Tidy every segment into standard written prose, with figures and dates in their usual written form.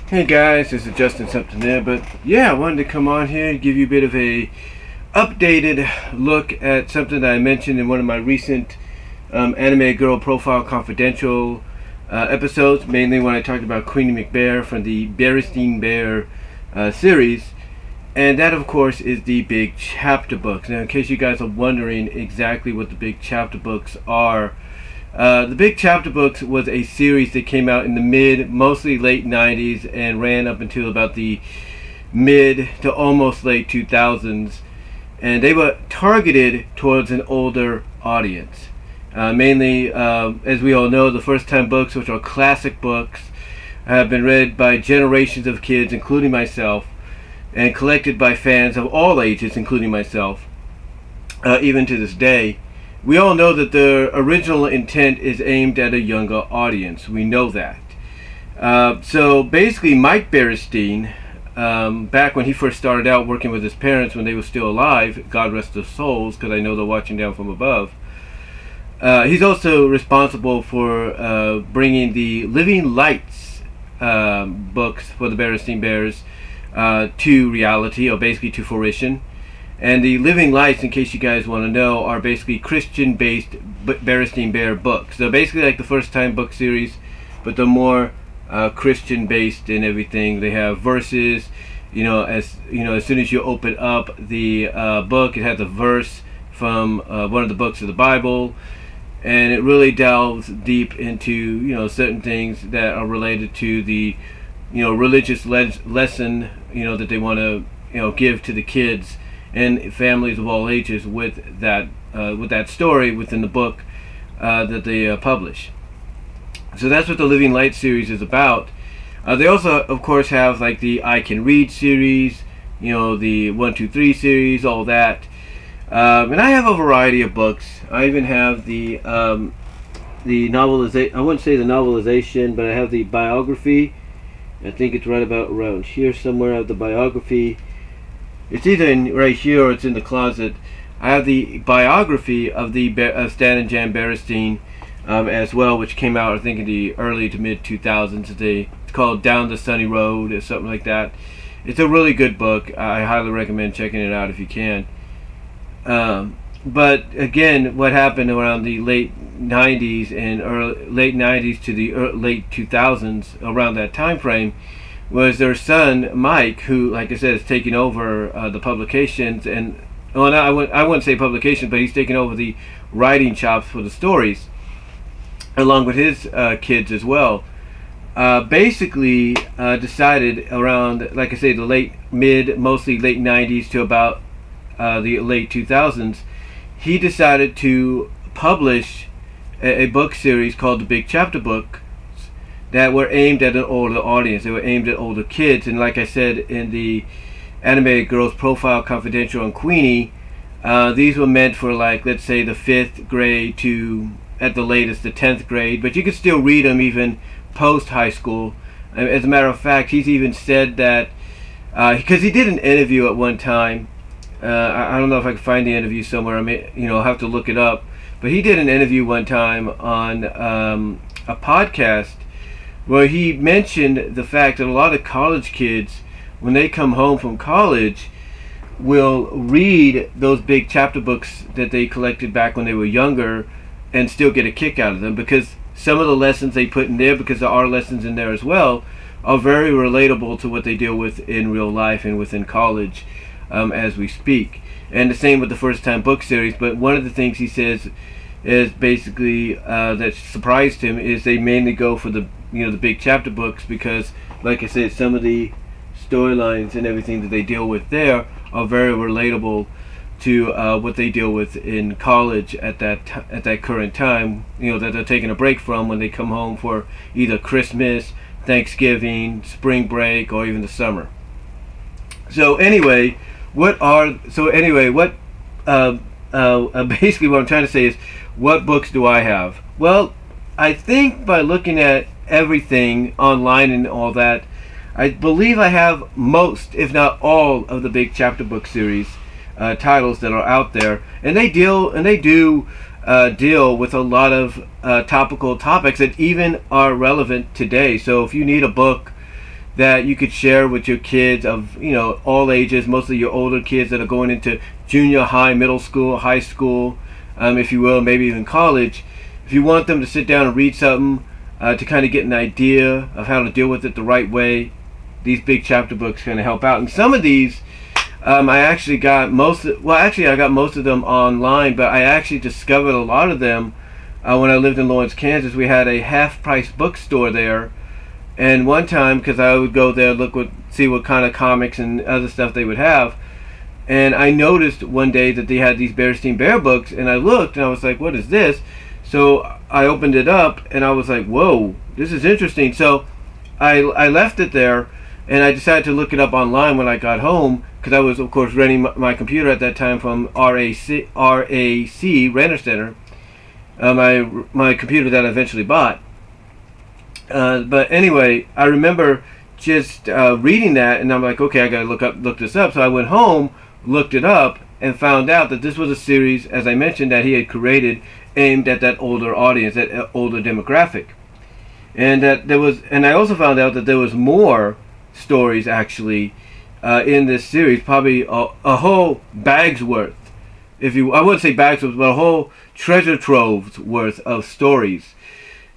Hey guys, this is Justin something there, but yeah, I wanted to come on here and give you a bit of a updated look at something that I mentioned in one of my recent Anime Girl Profile Confidential episodes, mainly when I talked about Queenie McBear from the Berenstain series, and that of course is the big chapter books. Now in case you guys are wondering exactly what the big chapter books are, the Big Chapter Books was a series that came out in the mostly late 90s and ran up until about the mid to almost late 2000s. And they were targeted towards an older audience. Mainly, as we all know, the first time books, which are classic books, have been read by generations of kids, including myself, and collected by fans of all ages, including myself, even to this day. We all know that the original intent is aimed at a younger audience. We know that. So basically, Mike Berenstain, back when he first started out working with his parents when they were still alive, God rest their souls, because I know they're watching down from above, he's also responsible for bringing the Living Lights books for the Berenstain Bears to reality, or basically to fruition. And the Living Lights, in case you guys want to know, are basically Christian-based Berenstain Bear books. So basically like the first time book series, but they're more Christian-based and everything. They have verses. As soon as you open up the book, it has a verse from one of the books of the Bible, and it really delves deep into certain things that are related to the religious lesson that they want to give to the kids and families of all ages with that story within the book that they publish. So that's what the Living Light series is about. They also, of course, have like the I Can Read series, the 1, 2, 3 series, all that. And I have a variety of books. I even have the novelization. I wouldn't say the novelization, but I have the biography. I think it's right about around here somewhere. I have the biography. It's either right here or it's in the closet. I have the biography of the Stan and Jan Berenstain as well, which came out I think in the early to mid 2000s. It's called Down the Sunny Road or something like that. It's a really good book. I highly recommend checking it out if you can. But again, what happened around the late 90s and late 90s to the late 2000s, around that time frame, was their son Mike, who, like I said, is taking over the publications, and I wouldn't say publications, but he's taking over the writing chops for the stories, along with his kids as well. Basically, decided around, like I say, the mostly late 90s to about the late 2000s, he decided to publish a book series called the Big Chapter Book that were aimed at an older audience. They were aimed at older kids, and like I said in the Animated Girls Profile Confidential on Queenie, these were meant for, like, let's say the 5th grade to at the latest the 10th grade, but you could still read them even post high school. As a matter of fact, he's even said that because he did an interview at one time. I don't know if I can find the interview somewhere. I may, I'll have to look it up. But he did an interview one time on a podcast where he mentioned the fact that a lot of college kids, when they come home from college, will read those big chapter books that they collected back when they were younger and still get a kick out of them, because some of the lessons they put in there, because there are lessons in there as well, are very relatable to what they deal with in real life and within college as we speak. And the same with the first time book series. But one of the things he says is basically that surprised him is they mainly go for the the big chapter books, because like I said, some of the storylines and everything that they deal with there are very relatable to what they deal with in college at that current time, that they're taking a break from when they come home for either Christmas, Thanksgiving, spring break, or even the summer. So anyway, basically what I'm trying to say is, what books do I have? Well, I think by looking at everything online and all that, I believe I have most, if not all, of the big chapter book series titles that are out there, and they do deal with a lot of topical topics that even are relevant today. So if you need a book that you could share with your kids of, all ages, mostly your older kids that are going into junior high, middle school, high school, if you will, maybe even college. If you want them to sit down and read something to kind of get an idea of how to deal with it the right way, these big chapter books kind of help out. And some of these, I actually got I got most of them online, but I actually discovered a lot of them when I lived in Lawrence, Kansas. We had a half-price bookstore there, and one time, because I would go there, see what kind of comics and other stuff they would have, and I noticed one day that they had these Berenstain Bear books, and I looked, and I was like, what is this? So I opened it up, and I was like, whoa, this is interesting. So I left it there, and I decided to look it up online when I got home, because I was, of course, renting my computer at that time from RAC Renter Center, my computer that I eventually bought. But anyway, I remember just reading that, and I'm like, okay, I gotta look this up. So I went home, looked it up, and found out that this was a series, as I mentioned, that he had created aimed at that older audience, that older demographic, and I also found out that there was more stories actually in this series, probably a whole bag's worth. I wouldn't say bags worth, but a whole treasure trove's worth of stories.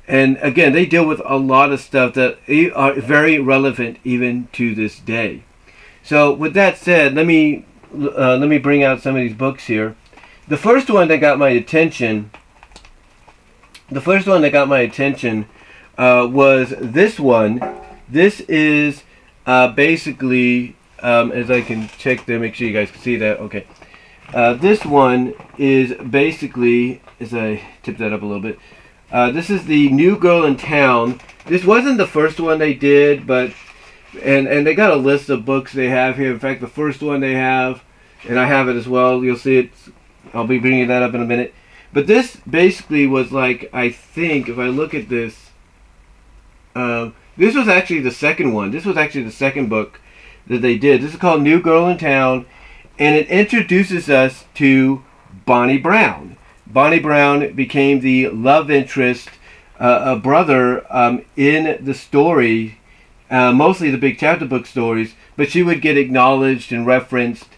And again, they deal with a lot of stuff that are very relevant even to this day. So with that said, let me bring out some of these books here. The first one that got my attention was this one. This is basically, as I can check there, make sure you guys can see that. Okay. This one is basically, as I tip that up a little bit, this is the New Girl in Town. This wasn't the first one they did, but and they got a list of books they have here. In fact, the first one they have, and I have it as well. You'll see it. I'll be bringing that up in a minute. But this basically was like, I think, if I look at this, this was actually the second one. This was actually the second book that they did. This is called New Girl in Town, and it introduces us to Bonnie Brown. Bonnie Brown became the love interest, a brother in the story, mostly the big chapter book stories, but she would get acknowledged and referenced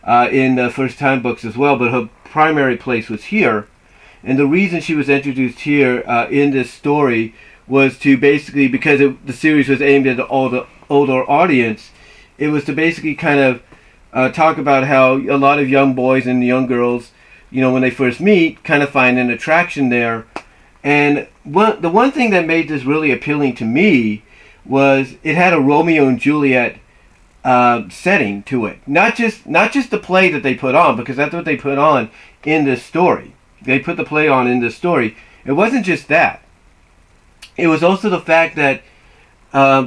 in the first time books as well, but her primary place was here. And the reason she was introduced here in this story was to basically, because the series was aimed at the older audience, it was to basically kind of talk about how a lot of young boys and young girls, when they first meet, kind of find an attraction there. And the one thing that made this really appealing to me was it had a Romeo and Juliet setting to it. Not just the play that they put on, because that's what they put on in this story. They put the play on in this story. It wasn't just that. It was also the fact that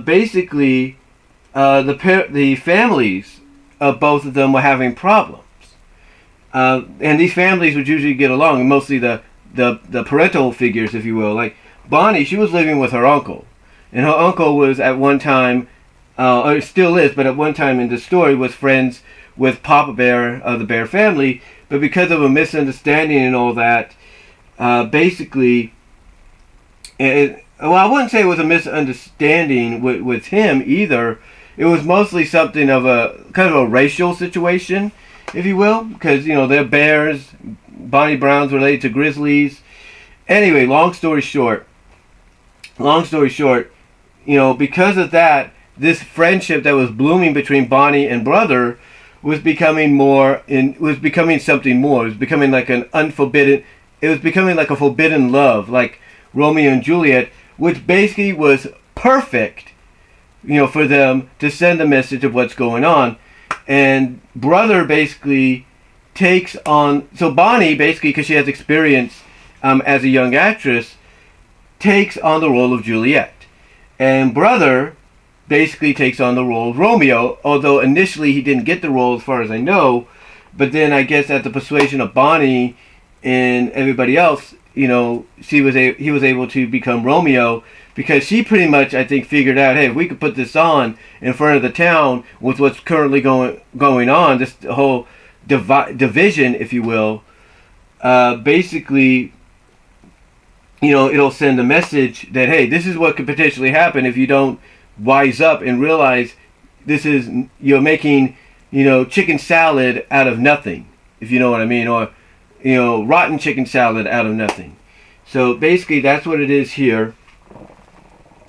basically the families of both of them were having problems. And these families would usually get along, and mostly the parental figures, if you will. Like Bonnie, she was living with her uncle. And her uncle was at one time, or still is, but at one time in the story was friends with Papa Bear of the Bear family. But because of a misunderstanding and all that, basically, I wouldn't say it was a misunderstanding with him either. It was mostly something of a kind of a racial situation, if you will, because they're bears. Bonnie Brown's related to grizzlies. Anyway, long story short, because of that, this friendship that was blooming between Bonnie and brother was becoming something more. It was becoming like a forbidden love, like Romeo and Juliet, which basically was perfect, for them to send a message of what's going on. And brother basically takes on, so Bonnie basically, because she has experience as a young actress, takes on the role of Juliet. And brother basically takes on the role of Romeo, although initially he didn't get the role as far as I know, but then I guess at the persuasion of Bonnie and everybody else, he was able to become Romeo, because she pretty much, I think, figured out, hey, if we could put this on in front of the town with what's currently going on, this whole division, if you will, basically, it'll send a message that, hey, this is what could potentially happen if you don't wise up and realize you're making, chicken salad out of nothing, if you know what I mean, or, rotten chicken salad out of nothing. So basically that's what it is here.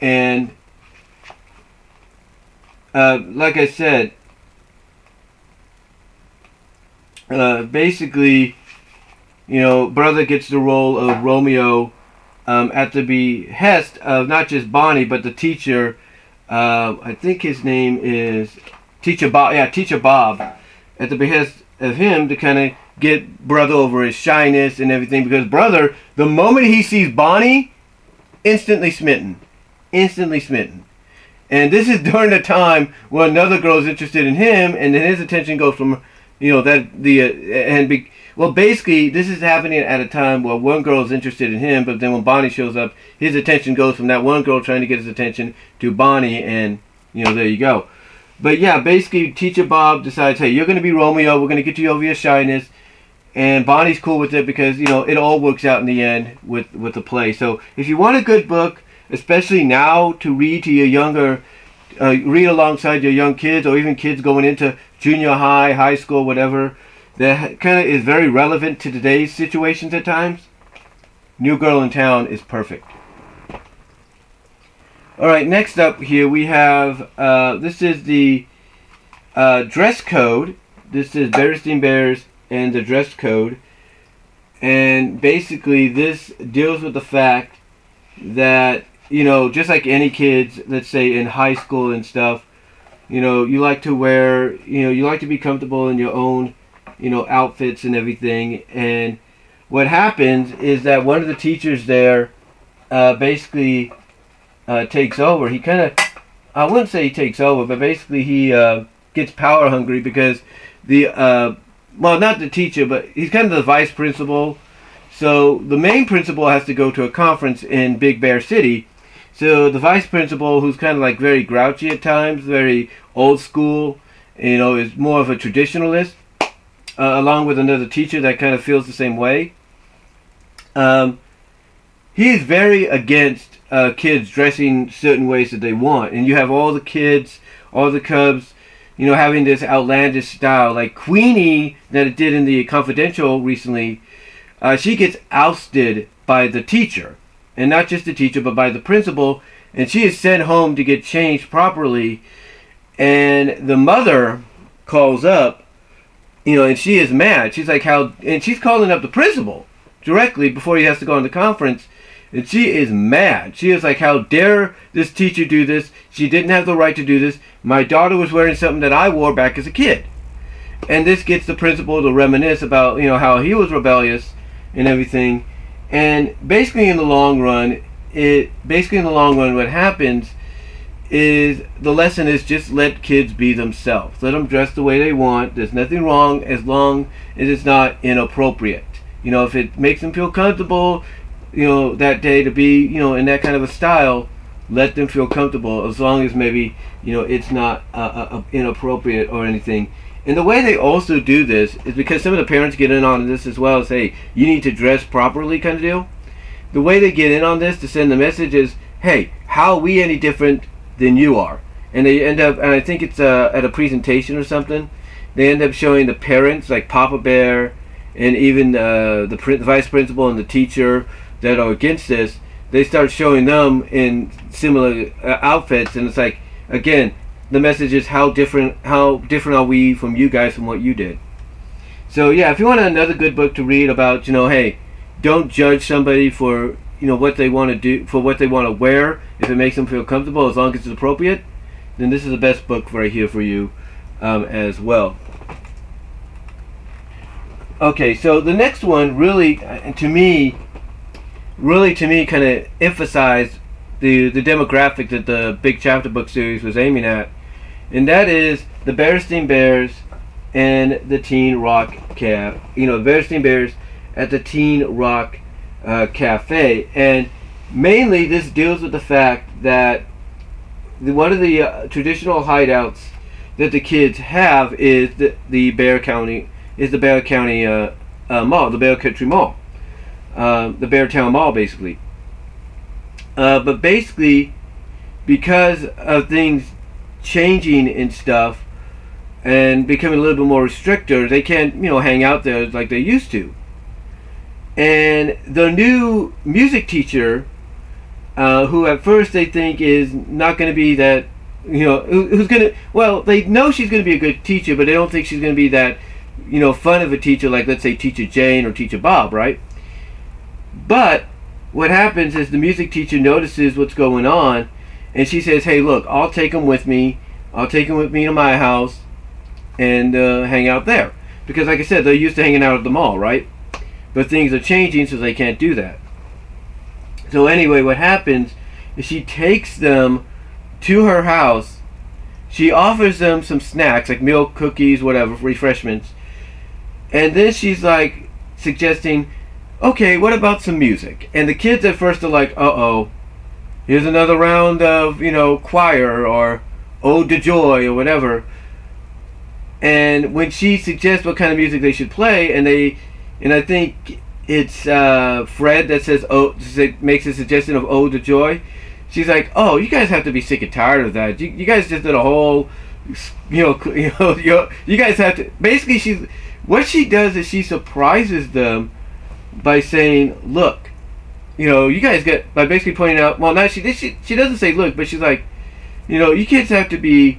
And like I said, basically, brother gets the role of Romeo at the behest of not just Bonnie, but the teacher. I think his name is Teacher Bob. Yeah, Teacher Bob. At the behest of him to kind of get brother over his shyness and everything. Because brother, the moment he sees Bonnie, instantly smitten. Instantly smitten. And this is during the time when another girl is interested in him, and then his attention goes from, basically this is happening at a time where one girl is interested in him, but then when Bonnie shows up, his attention goes from that one girl trying to get his attention to Bonnie, and there you go. But yeah, basically Teacher Bob decides, hey, you're going to be Romeo, we're going to get you over your shyness, and Bonnie's cool with it because it all works out in the end with the play. So if you want a good book, especially now to read to your younger, read alongside your young kids, or even kids going into junior high, high school, whatever, that kind of is very relevant to today's situations at times, New Girl in Town is perfect. Alright, next up here we have, this is the dress code. This is Berenstain Bears and the dress code. And basically this deals with the fact that, just like any kids, let's say in high school and stuff, you like to wear, you like to be comfortable in your own, outfits and everything. And what happens is that one of the teachers there basically takes over. He kind of, I wouldn't say he takes over, but basically he gets power hungry because not the teacher, but he's kind of the vice principal. So the main principal has to go to a conference in Big Bear City. So the vice principal, who's kind of like very grouchy at times, very old school, is more of a traditionalist, along with another teacher that kind of feels the same way. He is very against kids dressing certain ways that they want. And you have all the kids, all the cubs, having this outlandish style. Like Queenie, that it did in the Confidential recently, she gets ousted by the teacher. And not just the teacher, but by the principal. And she is sent home to get changed properly. And the mother calls up, and she is mad. She's like, and she's calling up the principal directly before he has to go on the conference. And she is mad. She is like, how dare this teacher do this? She didn't have the right to do this. My daughter was wearing something that I wore back as a kid. And this gets the principal to reminisce about, how he was rebellious and everything. And basically in the long run, what happens is the lesson is just let kids be themselves. Let them dress the way they want. There's nothing wrong as long as it's not inappropriate. If it makes them feel comfortable, that day to be, in that kind of a style, let them feel comfortable as long as maybe, it's not inappropriate or anything. And the way they also do this is because some of the parents get in on this as well, say, you need to dress properly kind of deal. The way they get in on this to send the message is, hey, how are we any different than you are? And they end up, and I think it's at a presentation or something, they end up showing the parents, like Papa Bear, and even the vice principal and the teacher that are against this. They start showing them in similar outfits, and it's like, again, the message is how different are we from you guys from what you did. So yeah, if you want another good book to read about, hey, don't judge somebody for what they want to do, for what they want to wear, if it makes them feel comfortable, as long as it's appropriate, then this is the best book right here for you as well. Okay, so the next one really to me kind of emphasized the demographic that the Big Chapter Book series was aiming at, and that is the Berenstain Bears and the Teen Rock Berenstain Bears at the Teen Rock Cafe. And mainly this deals with the fact that one of the traditional hideouts that the kids have is the Bear County Mall, the Bear Country Mall, the Beartown Mall, basically. But basically, because of things changing and stuff and becoming a little bit more restricted, they can't, hang out there like they used to. And the new music teacher, who at first they think is not going to be that, who's going to, well, they know she's going to be a good teacher, but they don't think she's going to be that, fun of a teacher, like let's say Teacher Jane or Teacher Bob, right? But what happens is the music teacher notices what's going on, and she says, hey, look, I'll take him with me. I'll take him with me to my house and hang out there. Because like I said, they're used to hanging out at the mall, right? But things are changing, so they can't do that. So anyway, what happens is she takes them to her house. She offers them some snacks, like milk, cookies, whatever, refreshments. And then she's like suggesting, okay, what about some music? And the kids at first are like, uh-oh, here's another round of, choir or Ode to Joy or whatever. And when she suggests what kind of music they should play, and I think it's Fred that says, makes a suggestion of Ode to Joy. She's like, oh, you guys have to be sick and tired of that. You guys just did a whole, you guys have to, basically what she does is she surprises them by saying, look, you guys get, by basically pointing out, well, not she doesn't say look, but she's like, you kids have to be,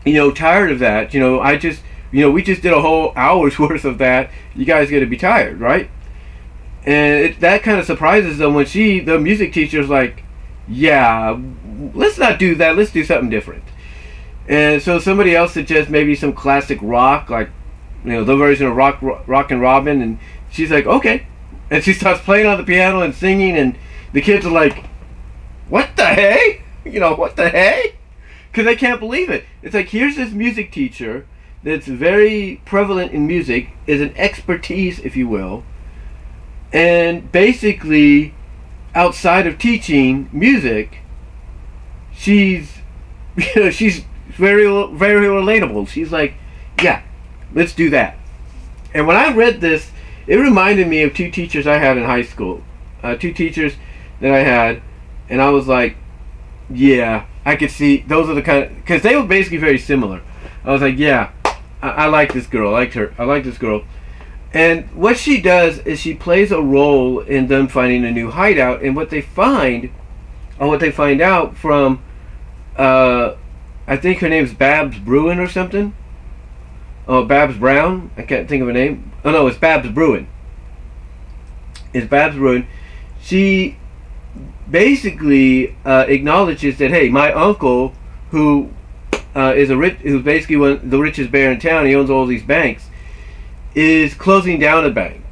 tired of that. We just did a whole hour's worth of that. You guys got to be tired, right? And that kind of surprises them when the music teacher's like, yeah, let's not do that. Let's do something different. And so somebody else suggests maybe some classic rock, like, the version of Rock and Robin, and she's like, okay. And she starts playing on the piano and singing, and the kids are like, what the hey? What the hey? Because they can't believe it. It's like, here's this music teacher that's very prevalent in music, is an expertise, if you will, and basically, outside of teaching music, she's she's very, very relatable. She's like, yeah, let's do that. And when I read this, it reminded me of two teachers I had in high school. Two teachers that I had, and I was like, yeah, I could see, those are the kind of, because they were basically very similar. I was like, yeah, I like this girl, I like this girl. And what she does is she plays a role in them finding a new hideout, and what they find out from, I think her name's Babs Bruin or something. Oh, Babs Brown? I can't think of her name. Oh no, it's Babs Bruin. It's Babs Bruin. She basically acknowledges that, hey, my uncle, who's basically the richest bear in town, he owns all these banks, is closing down a bank.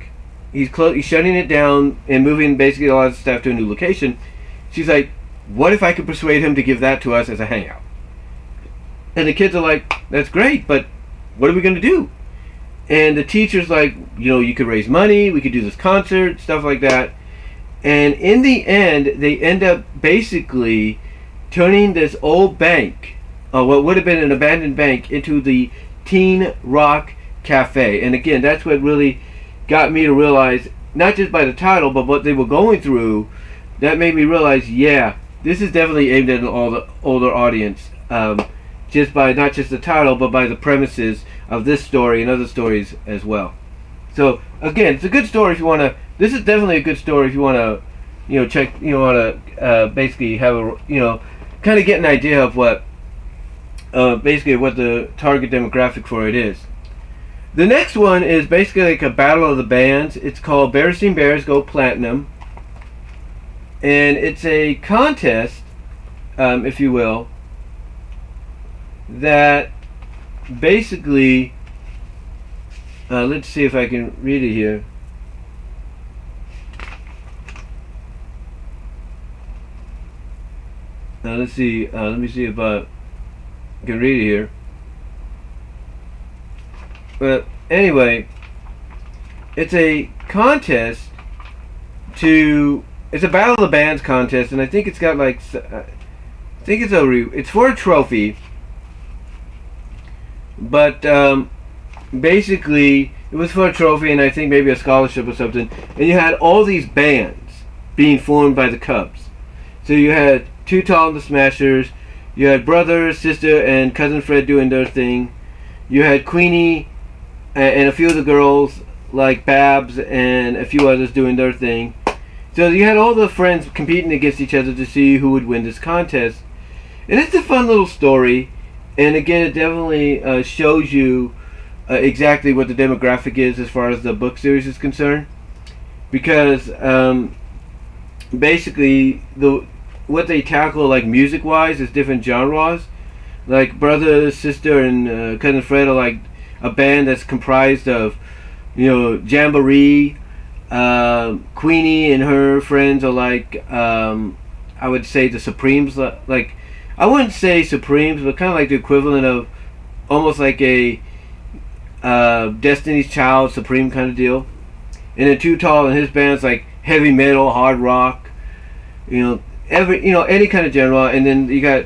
He's shutting it down and moving basically a lot of stuff to a new location. She's like, what if I could persuade him to give that to us as a hangout? And the kids are like, that's great, but what are we going to do? And the teacher's like, you could raise money, we could do this concert, stuff like that. And in the end, they end up basically turning this old bank, what would have been an abandoned bank, into the Teen Rock Cafe. And again, that's what really got me to realize, not just by the title, but what they were going through, that made me realize, yeah, this is definitely aimed at an older audience. Just by not just the title, but by the premises of this story and other stories as well. So again, it's a good story if you want to. This is definitely a good story if you want to, check. You want to basically have a, kind of get an idea of what, basically what the target demographic for it is. The next one is basically like a battle of the bands. It's called Berenstain Bears Go Platinum, and it's a contest, if you will, that basically, let's see if I can read it here. Let's see, let me see if I can read it here. But anyway, it's a contest it's a Battle of the Bands contest, and I think it's got like, it's for a trophy. But basically, it was for a trophy and I think maybe a scholarship or something. And you had all these bands being formed by the Cubs. So you had Too Tall and the Smashers. You had brother, sister, and cousin Fred doing their thing. You had Queenie and a few of the girls like Babs and a few others doing their thing. So you had all the friends competing against each other to see who would win this contest. And it's a fun little story. And again, it definitely shows you exactly what the demographic is as far as the book series is concerned. Because basically, what they tackle, like music-wise, is different genres. Like brother, sister, and cousin Fred are like a band that's comprised of, jamboree. Queenie and her friends are like, I would say the Supremes. Like, I wouldn't say Supremes, but kind of like the equivalent of almost like a Destiny's Child Supreme kind of deal. And then Too Tall and his band's like heavy metal, hard rock, any kind of genre. And then you got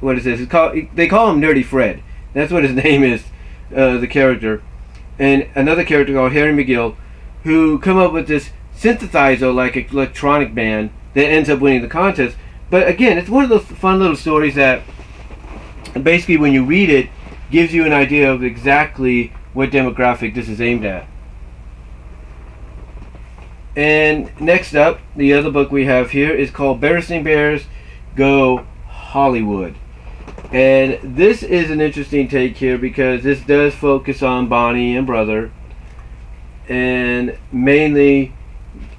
what is this? They call him Nerdy Fred. That's what his name is, the character. And another character called Harry McGill, who come up with this synthesizer like electronic band that ends up winning the contest. But again, it's one of those fun little stories that basically when you read it gives you an idea of exactly what demographic this is aimed at. And next up, the other book we have here is called Berenstain Bears Go Hollywood. And this is an interesting take here because this does focus on Bonnie and Brother, and mainly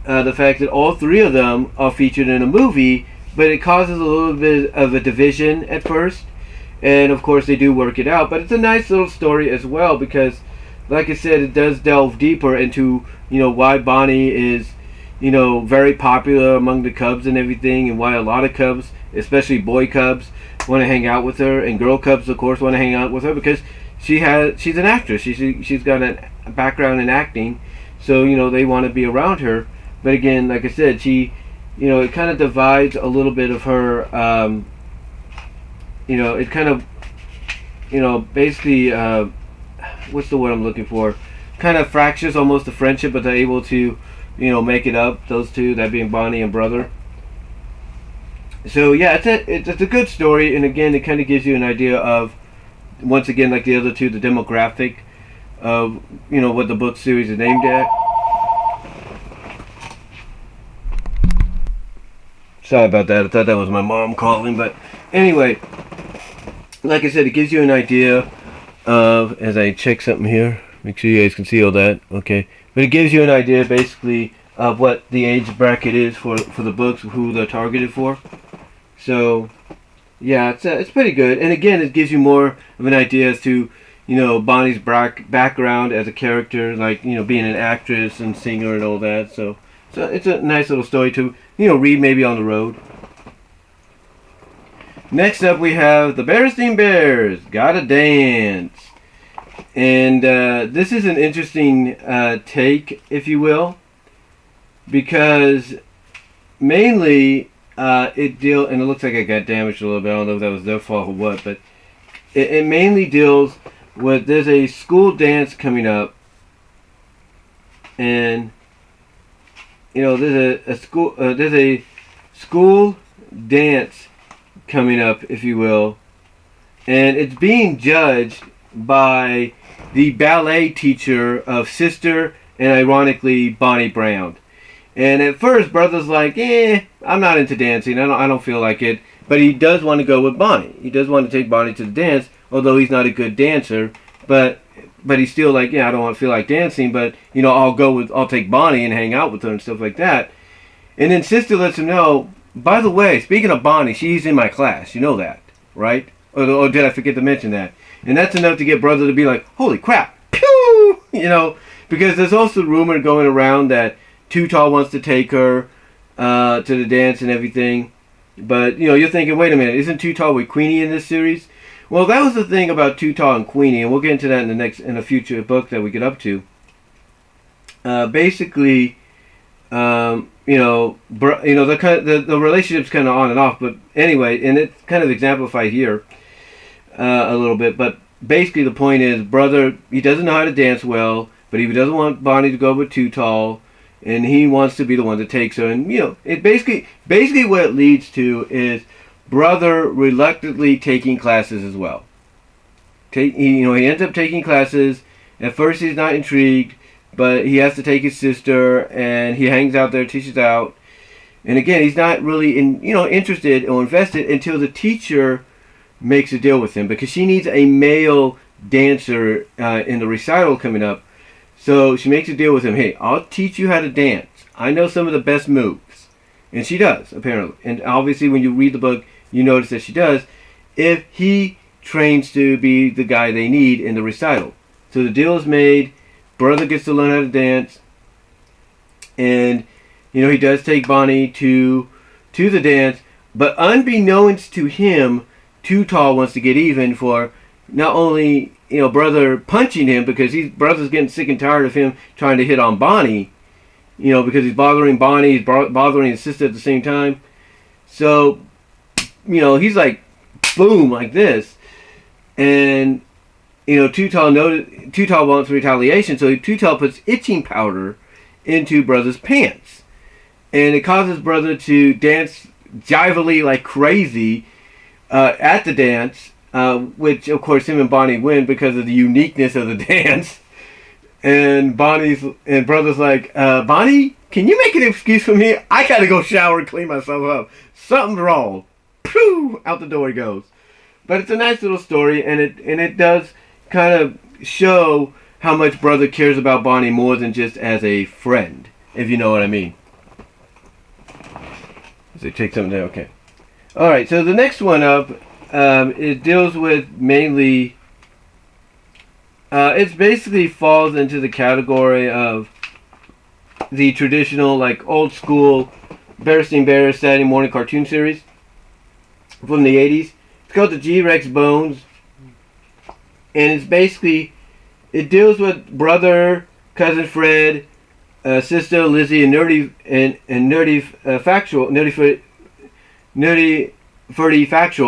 the fact that all three of them are featured in a movie, but it causes a little bit of a division at first, and of course they do work it out. But it's a nice little story as well because, like I said, it does delve deeper into why Bonnie is very popular among the Cubs and everything, and why a lot of Cubs, especially boy Cubs, want to hang out with her, and girl Cubs of course want to hang out with her because she's an actress. She's got a background in acting, so they want to be around her. But again, like I said, she it kind of divides a little bit of her. It kind of basically what's the word I'm looking for? Kind of fractures almost the friendship, but they're able to make it up. Those two, that being Bonnie and Brother. So yeah, it's a good story, and again, it kind of gives you an idea of, once again, like the other two, the demographic of what the book series is aimed at. Sorry about that. I thought that was my mom calling, but anyway, like I said, it gives you an idea of, as I check something here, make sure you guys can see all that, okay? But it gives you an idea basically of what the age bracket is for the books, who they're targeted for. So yeah, it's pretty good, and again, it gives you more of an idea as to Bonnie's background as a character, like being an actress and singer and all that. So it's a nice little story to read maybe on the road. Next up, we have the Berenstain Bears Gotta Dance, and this is an interesting take, if you will, because mainly and it looks like I got damaged a little bit. I don't know if that was their fault or what, but it mainly deals with, there's a school dance coming up, and there's a school dance coming up, if you will, and it's being judged by the ballet teacher of Sister and, ironically, Bonnie Brown. And at first, Brother's like, I'm not into dancing. I don't feel like it. But he does want to go with Bonnie. He does want to take Bonnie to the dance, although he's not a good dancer. But he's still like, I don't want to feel like dancing, but I'll take Bonnie and hang out with her and stuff like that. And then Sister lets him know, by the way, speaking of Bonnie, she's in my class. You know that, right? Or did I forget to mention that? And that's enough to get Brother to be like, holy crap, pew! Because there's also rumor going around that Too Tall wants to take her to the dance and everything. But, you're thinking, wait a minute, isn't Too Tall with Queenie in this series? Well, that was the thing about Too Tall and Queenie, and we'll get into that in a future book that we get up to. Basically, the relationship's kind of on and off, but anyway, and it's kind of exemplified here a little bit. But basically, the point is, Brother, he doesn't know how to dance well, but he doesn't want Bonnie to go with Too Tall. and he wants to be the one that takes her. And it basically what it leads to is brother reluctantly taking classes as well. He ends up taking classes. At first he's not intrigued, but he has to take his sister, and he hangs out there, teaches out. And again, he's not really interested or invested until the teacher makes a deal with him, because she needs a male dancer in the recital coming up. So she makes a deal with him. Hey, I'll teach you how to dance. I know some of the best moves. And she does, apparently. And obviously when you read the book, you notice that she does, if he trains to be the guy they need in the recital. So the deal is made. Brother gets to learn how to dance. And, he does take Bonnie to the dance. But unbeknownst to him, Too Tall wants to get even for not only, brother punching him, because brother's getting sick and tired of him trying to hit on Bonnie, because he's bothering Bonnie, he's bothering his sister at the same time. So, he's like, boom, like this. And, Too Tall wants retaliation, so Too Tall puts itching powder into brother's pants. And it causes brother to dance jively like crazy at the dance, which of course him and Bonnie win because of the uniqueness of the dance. And brother's like, Bonnie, can you make an excuse for me? I gotta go shower and clean myself up. Something's wrong. Pooh! Out the door he goes. But it's a nice little story, and it does kind of show how much brother cares about Bonnie more than just as a friend, if you know what I mean. So take something there, okay. Alright, so the next one up, it deals with mainly, it basically falls into the category of the traditional, like, old school Berenstain Saturday morning cartoon series from the 80s. It's called the G-Rex Bones, and it's basically, it deals with brother, cousin Fred, sister Lizzie, and nerdy factual,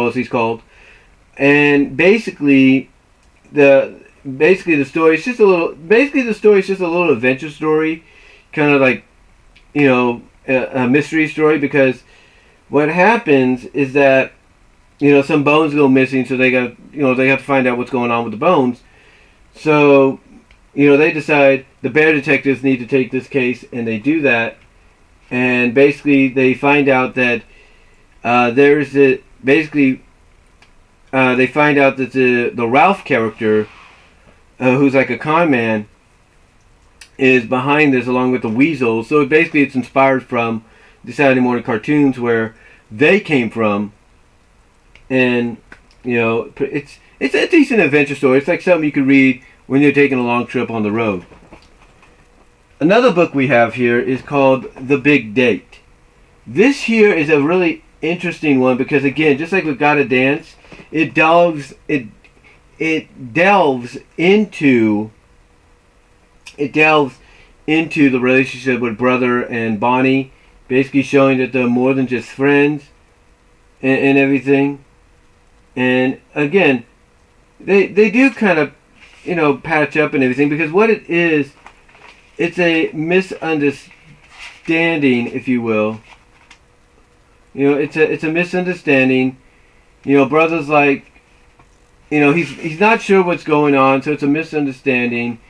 as he's called. And basically the story is just a little adventure story, kind of like a mystery story, because what happens is that some bones go missing, so they have to find out what's going on with the bones. So they decide the bear detectives need to take this case, and they do that. And basically they find out that they find out that the Ralph character, who's like a con man, is behind this, along with the Weasel. So basically it's inspired from the Saturday morning cartoons where they came from. And it's a decent adventure story. It's like something you could read when you're taking a long trip on the road. Another book we have here is called The Big Date. This here is a really interesting one because, again, just like with Gotta Dance, it delves into the relationship with brother and Bonnie, basically showing that they're more than just friends and everything. And again, they do kind of patch up and everything, because what it is, it's a misunderstanding, if you will. It's a misunderstanding. Brother's like, he's not sure what's going on, so it's a misunderstanding.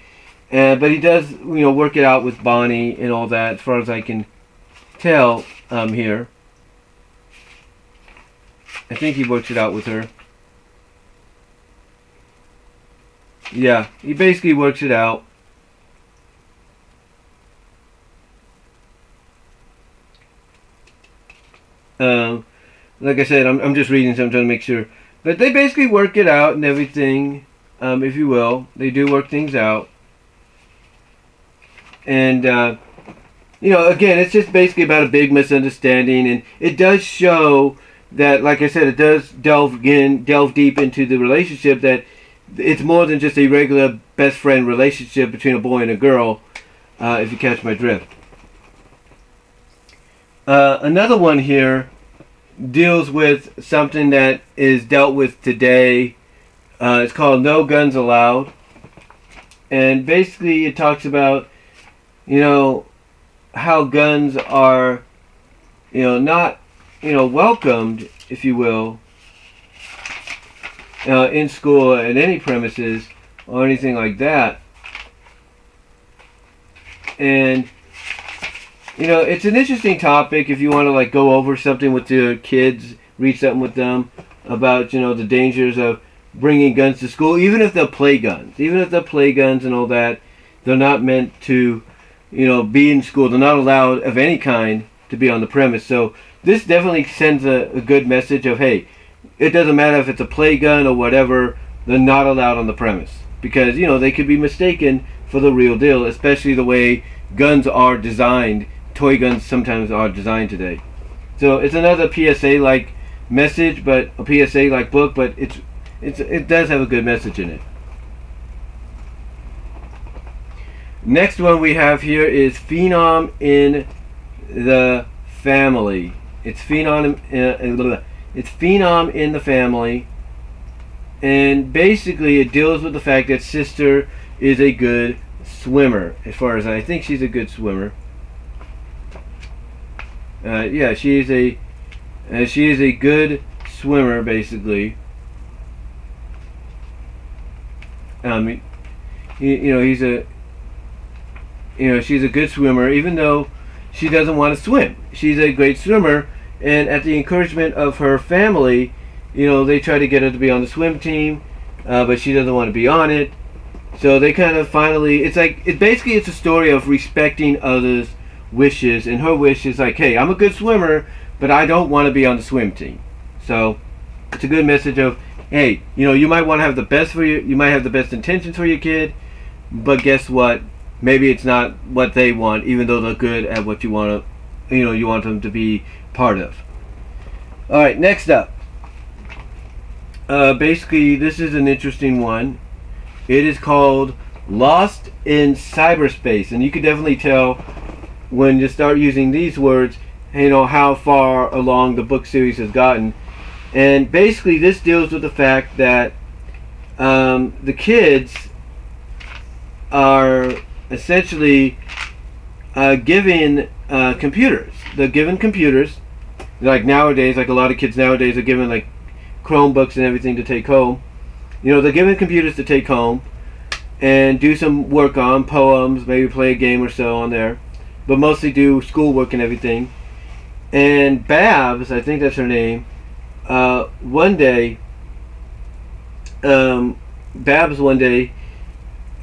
But he does, work it out with Bonnie and all that, as far as I can tell here. I think he works it out with her. Yeah, he basically works it out. Like I said, I'm just reading something, trying to make sure. But they basically work it out and everything, if you will. They do work things out. And, again, it's just basically about a big misunderstanding. And it does show that, like I said, it does delve deep into the relationship, that it's more than just a regular best friend relationship between a boy and a girl, if you catch my drift. Another one here deals with something that is dealt with today. It's called No Guns Allowed. And basically it talks about, how how guns are, not, welcomed, if you will, in school at any premises or anything like that. And it's an interesting topic if you want to go over something with your kids, read something with them about the dangers of bringing guns to school. Even if they'll play guns, and all that, they're not meant to be in school. They're not allowed of any kind to be on the premise. So this definitely sends a good message of, hey, it doesn't matter if it's a play gun or whatever, they're not allowed on the premise, because they could be mistaken for the real deal, especially the way guns are designed. Toy guns sometimes are designed today. So it's another PSA like message, but a PSA like book, but it does have a good message in it. Next one we have here is Phenom in the Family. It's Phenom in the Family, and basically it deals with the fact that sister is a good swimmer. As far as I think, she's a good swimmer. Yeah, she is a good swimmer, basically. She's a good swimmer, even though she doesn't want to swim. She's a great swimmer, and at the encouragement of her family, they try to get her to be on the swim team, but she doesn't want to be on it. So they kind of finally, it's a story of respecting others' wishes, and her wish is like, hey, I'm a good swimmer, but I don't want to be on the swim team. So it's a good message of, hey, you might want to have the best for you might have the best intentions for your kid, but guess what? Maybe it's not what they want, even though they're good at what you want to, you want them to be part of. All right, next up. Basically, this is an interesting one. It is called Lost in Cyberspace, and you can definitely tell when you start using these words, how far along the book series has gotten. And basically, this deals with the fact that the kids are essentially given computers. They're given computers, like nowadays, like a lot of kids nowadays are given like Chromebooks and everything to take home. They're given computers to take home and do some work on poems, maybe play a game or so on there, but mostly do schoolwork and everything. And Babs, I think that's her name, one day, what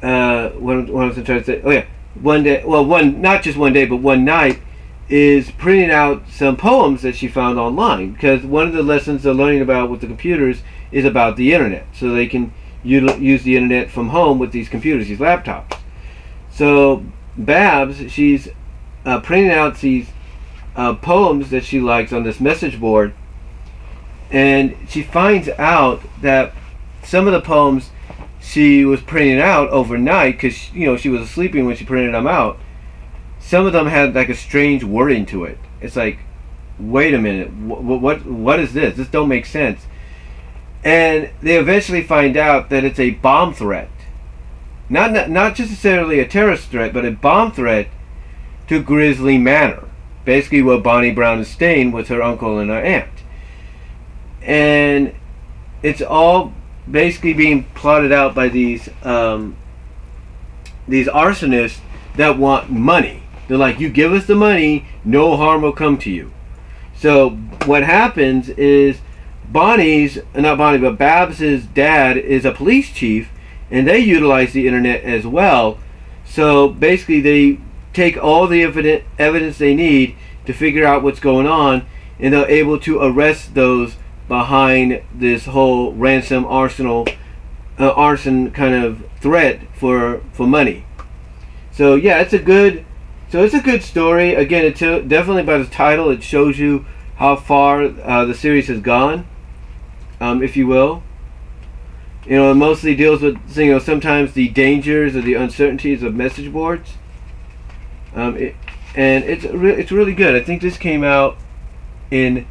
was I trying to say? Oh yeah, one day, not just one day, but one night, is printing out some poems that she found online, because one of the lessons they're learning about with the computers is about the internet, so they can use the internet from home with these computers, these laptops. So Babs, she's printing out these poems that she likes on this message board, and she finds out that some of the poems she was printing out overnight, because she was sleeping when she printed them out, some of them had like a strange wording to it. It's like, wait a minute, what is this? This don't make sense. And they eventually find out that it's a bomb threat, not just necessarily a terrorist threat, but a bomb threat to Grizzly Manor, basically where Bonnie Brown is staying with her uncle and her aunt. And it's all basically being plotted out by these arsonists that want money. They're like, you give us the money, no harm will come to you. So what happens is Babs' dad is a police chief, and they utilize the internet as well. So basically they take all the evidence they need to figure out what's going on, and they're able to arrest those behind this whole arson kind of threat for money. So yeah, it's a good story. Again, definitely by the title, it shows you how far the series has gone, if you will. It mostly deals with sometimes the dangers or the uncertainties of message boards. And it's really good. I think this came out in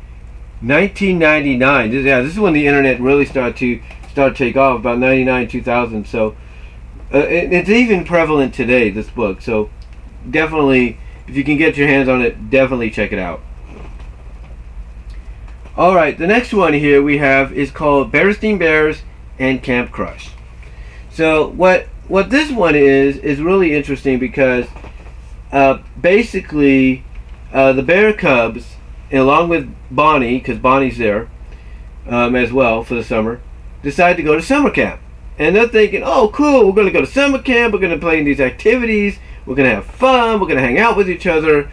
1999. This is when the internet really started to take off, about 99, 2000. So it's even prevalent today, this book. So definitely if you can get your hands on it, definitely check it out. Alright, the next one here we have is called Berenstain Bears and Camp Crush. So what this one is really interesting because basically the bear cubs, along with Bonnie, because Bonnie's there as well for the summer, decide to go to summer camp. And they're thinking, oh cool, we're going to go to summer camp, we're going to play in these activities, we're going to have fun, we're going to hang out with each other.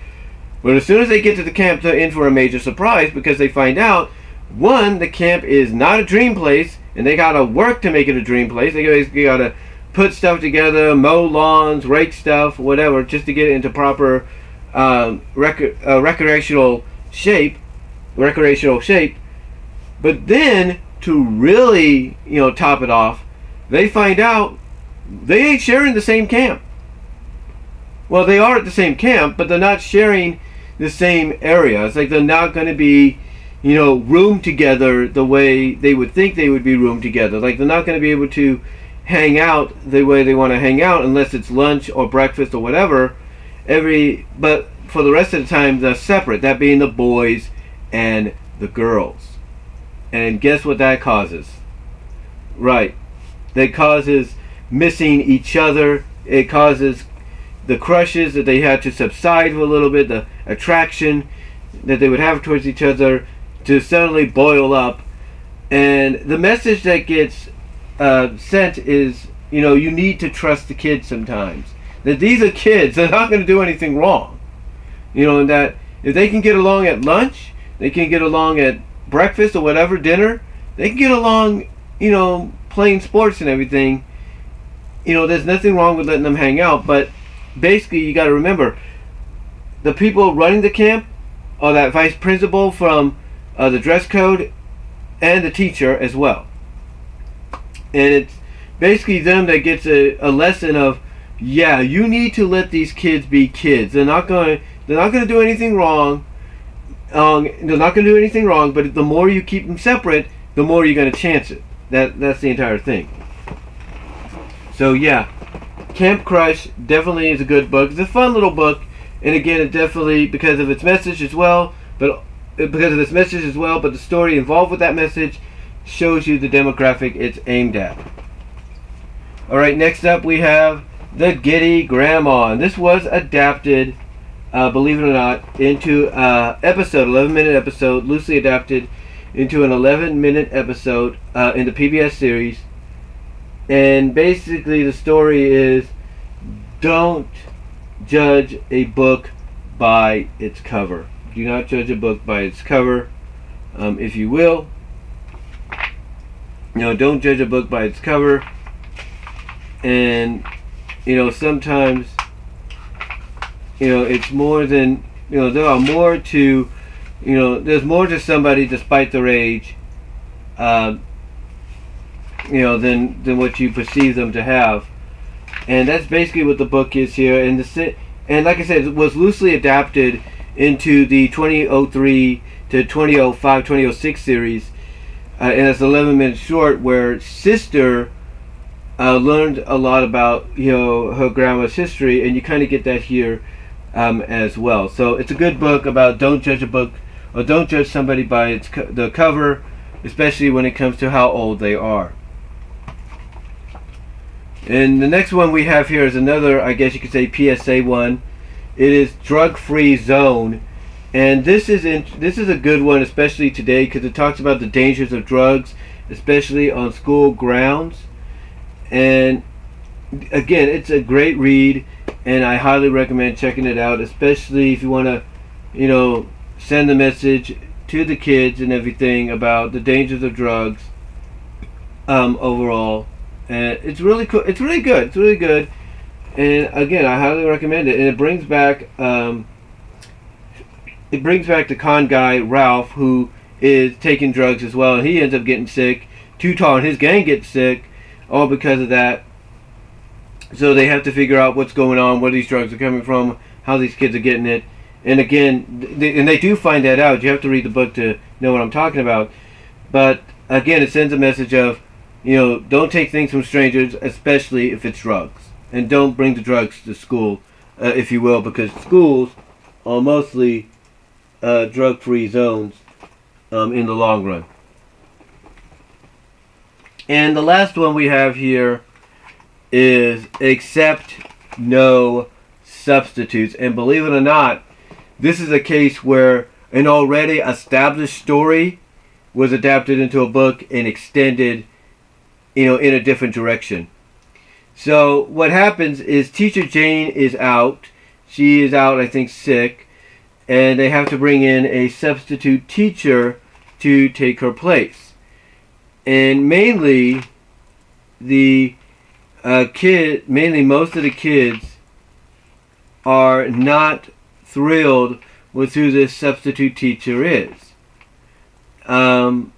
But as soon as they get to the camp, they're in for a major surprise because they find out, one, the camp is not a dream place, and they got to work to make it a dream place. They basically got to put stuff together, mow lawns, rake stuff, whatever, just to get it into proper recreational shape. But then, to really, top it off, they find out they ain't sharing the same camp. Well, they are at the same camp, but they're not sharing the same area. It's like they're not going to be, roomed together the way they would think they would be roomed together. Like they're not going to be able to hang out the way they want to hang out unless it's lunch or breakfast or whatever. But for the rest of the time, they're separate. That being the boys and the girls. And guess what that causes? Right. That causes missing each other. It causes the crushes that they had to subside for a little bit, the attraction that they would have towards each other to suddenly boil up. And the message that gets sent is, you need to trust the kids sometimes. That these are kids, they're not going to do anything wrong. And that if they can get along at lunch, they can get along at breakfast or whatever, dinner, they can get along, playing sports and everything. There's nothing wrong with letting them hang out, but basically you got to remember, the people running the camp are that vice principal from the dress code and the teacher as well. And it's basically them that gets a lesson of, yeah, you need to let these kids be kids. They're not going to do anything wrong. They're not going to do anything wrong, but the more you keep them separate, the more you're going to chance it. That's the entire thing. So yeah, Camp Crush definitely is a good book. It's a fun little book, and again, it definitely, because of its message as well, but the story involved with that message shows you the demographic it's aimed at. Alright, next up we have The Giddy Grandma. And this was adapted, believe it or not, into 11-minute episode, loosely adapted into an 11-minute episode in the PBS series. And basically the story is, don't judge a book by its cover. Do not judge a book by its cover, if you will. Don't judge a book by its cover. And, sometimes, it's more than, there are more to, there's more to somebody despite their age, than what you perceive them to have. And that's basically what the book is here. And like I said, it was loosely adapted into the 2003 to 2005, 2006 series. And it's 11 minutes short, where Sister learned a lot about, her grandma's history, and you kind of get that here as well. So it's a good book about don't judge a book, or don't judge somebody by the cover, especially when it comes to how old they are. And the next one we have here is another, I guess you could say, PSA one. It is Drug Free Zone, and this is a good one, especially today, because it talks about the dangers of drugs, especially on school grounds. And again, it's a great read, and I highly recommend checking it out, especially if you want to, send a message to the kids and everything about the dangers of drugs overall. And it's really cool. It's really good. It's really good. And again, I highly recommend it. And it brings back the con guy Ralph, who is taking drugs as well, and he ends up getting sick. Too Tall and his gang get sick, all because of that. So they have to figure out what's going on, where these drugs are coming from, how these kids are getting it. And again, they do find that out. You have to read the book to know what I'm talking about. But again, it sends a message of, don't take things from strangers, especially if it's drugs. And don't bring the drugs to school, if you will, because schools are mostly drug-free zones in the long run. And the last one we have here is accept no substitutes. And believe it or not, this is a case where an already established story was adapted into a book and extended, in a different direction. So what happens is Teacher Jane is out. She is out, I think, sick. And they have to bring in a substitute teacher to take her place. And mainly most of the kids are not thrilled with who this substitute teacher is. And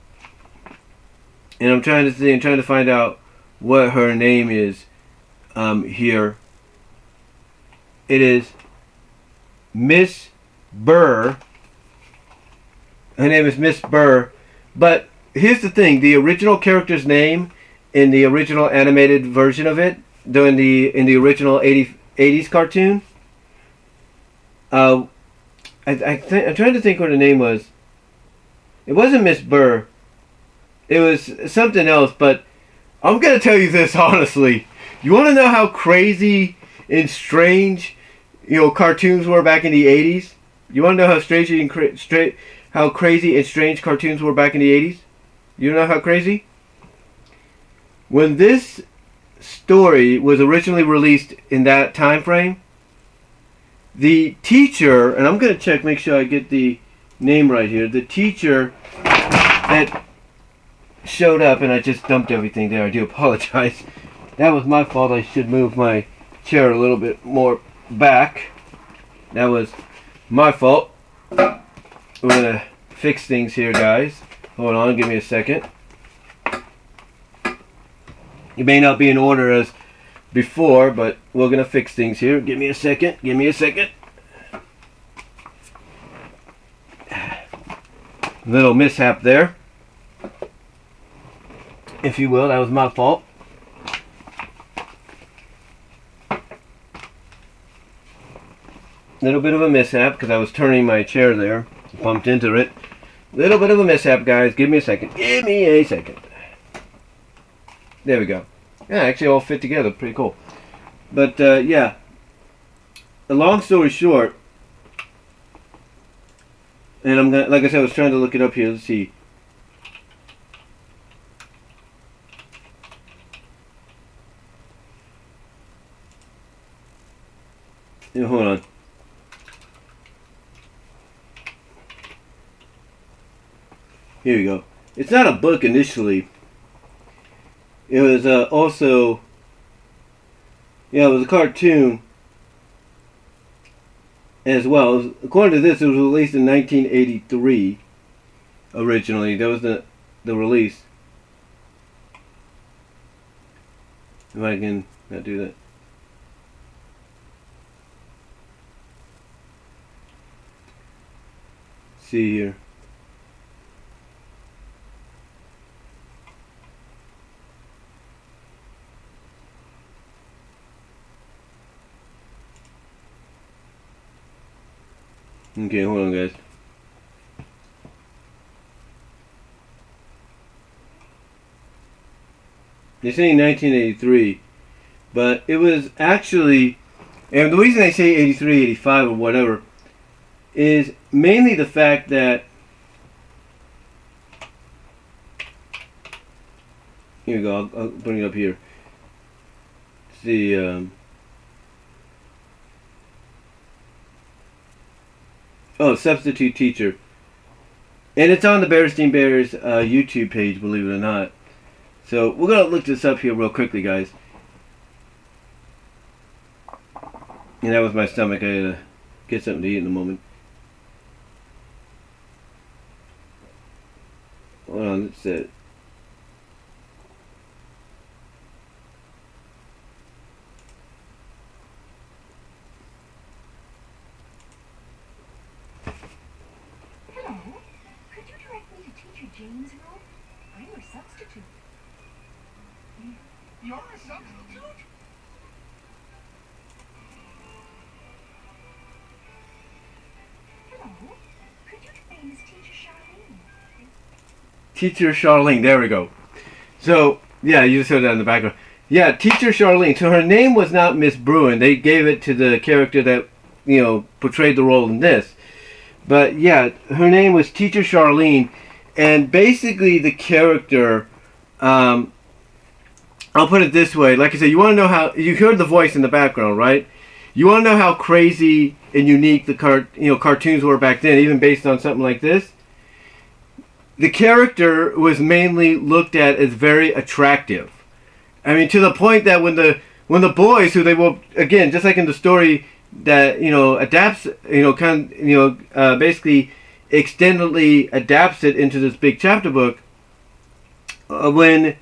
I'm trying to find out what her name is here. It is Miss Burr. Her name is Miss Burr. But here's the thing: the original character's name in the original animated version of it, in the original 80s cartoon. I'm trying to think what her name was. It wasn't Miss Burr. It was something else, but I'm going to tell you this honestly. You want to know how crazy and strange, cartoons were back in the 80s? You want to know how how crazy and strange cartoons were back in the 80s? You know how crazy? When this story was originally released in that time frame, the teacher, and I'm going to check, make sure I get the name right here. The teacher that showed up, and I just dumped everything there. I do apologize. That was my fault. I should move my chair a little bit more back. That was my fault. We're going to fix things here, guys. Hold on, give me a second. It may not be in order as before, but we're going to fix things here. Give me a second. Little mishap there, if you will. That was my fault. Little bit of a mishap because I was turning my chair there. Bumped into it. Little bit of a mishap, guys. Give me a second. There we go. Yeah, actually all fit together. Pretty cool. But, yeah. A long story short, and I'm gonna, like I said, I was trying to look it up here. Let's see. Yeah, hold on. Here we go. It's not a book initially. It was also, yeah, it was a cartoon as well. According to this, it was released in 1983 originally. That was the release. If I can not do that. See here. Okay, hold on, guys. They're saying 1983, but it was actually, and the reason they say 83, 85, or whatever, is mainly the fact that, here we go, I'll bring it up here. See, oh, substitute teacher. And it's on the Berenstain Bears YouTube page, believe it or not. So we're going to look this up here real quickly, guys. And that was my stomach. I had to get something to eat in a moment. Hold on, let's see. Jane's room? I'm your substitute. You're a substitute? Could you say Miss Teacher Charlene? Teacher Charlene, there we go. So, yeah, you just heard that in the background. Yeah, Teacher Charlene. So her name was not Miss Bruin. They gave it to the character that, portrayed the role in this. But yeah, her name was Teacher Charlene. And basically the character, I'll put it this way. Like I said, you want to know how, you heard the voice in the background, right? You want to know how crazy and unique the cartoons were back then, even based on something like this? The character was mainly looked at as very attractive. I mean, to the point that when the boys, who they will, again, just like in the story that adapts, basically extendedly adapts it into this big chapter book, when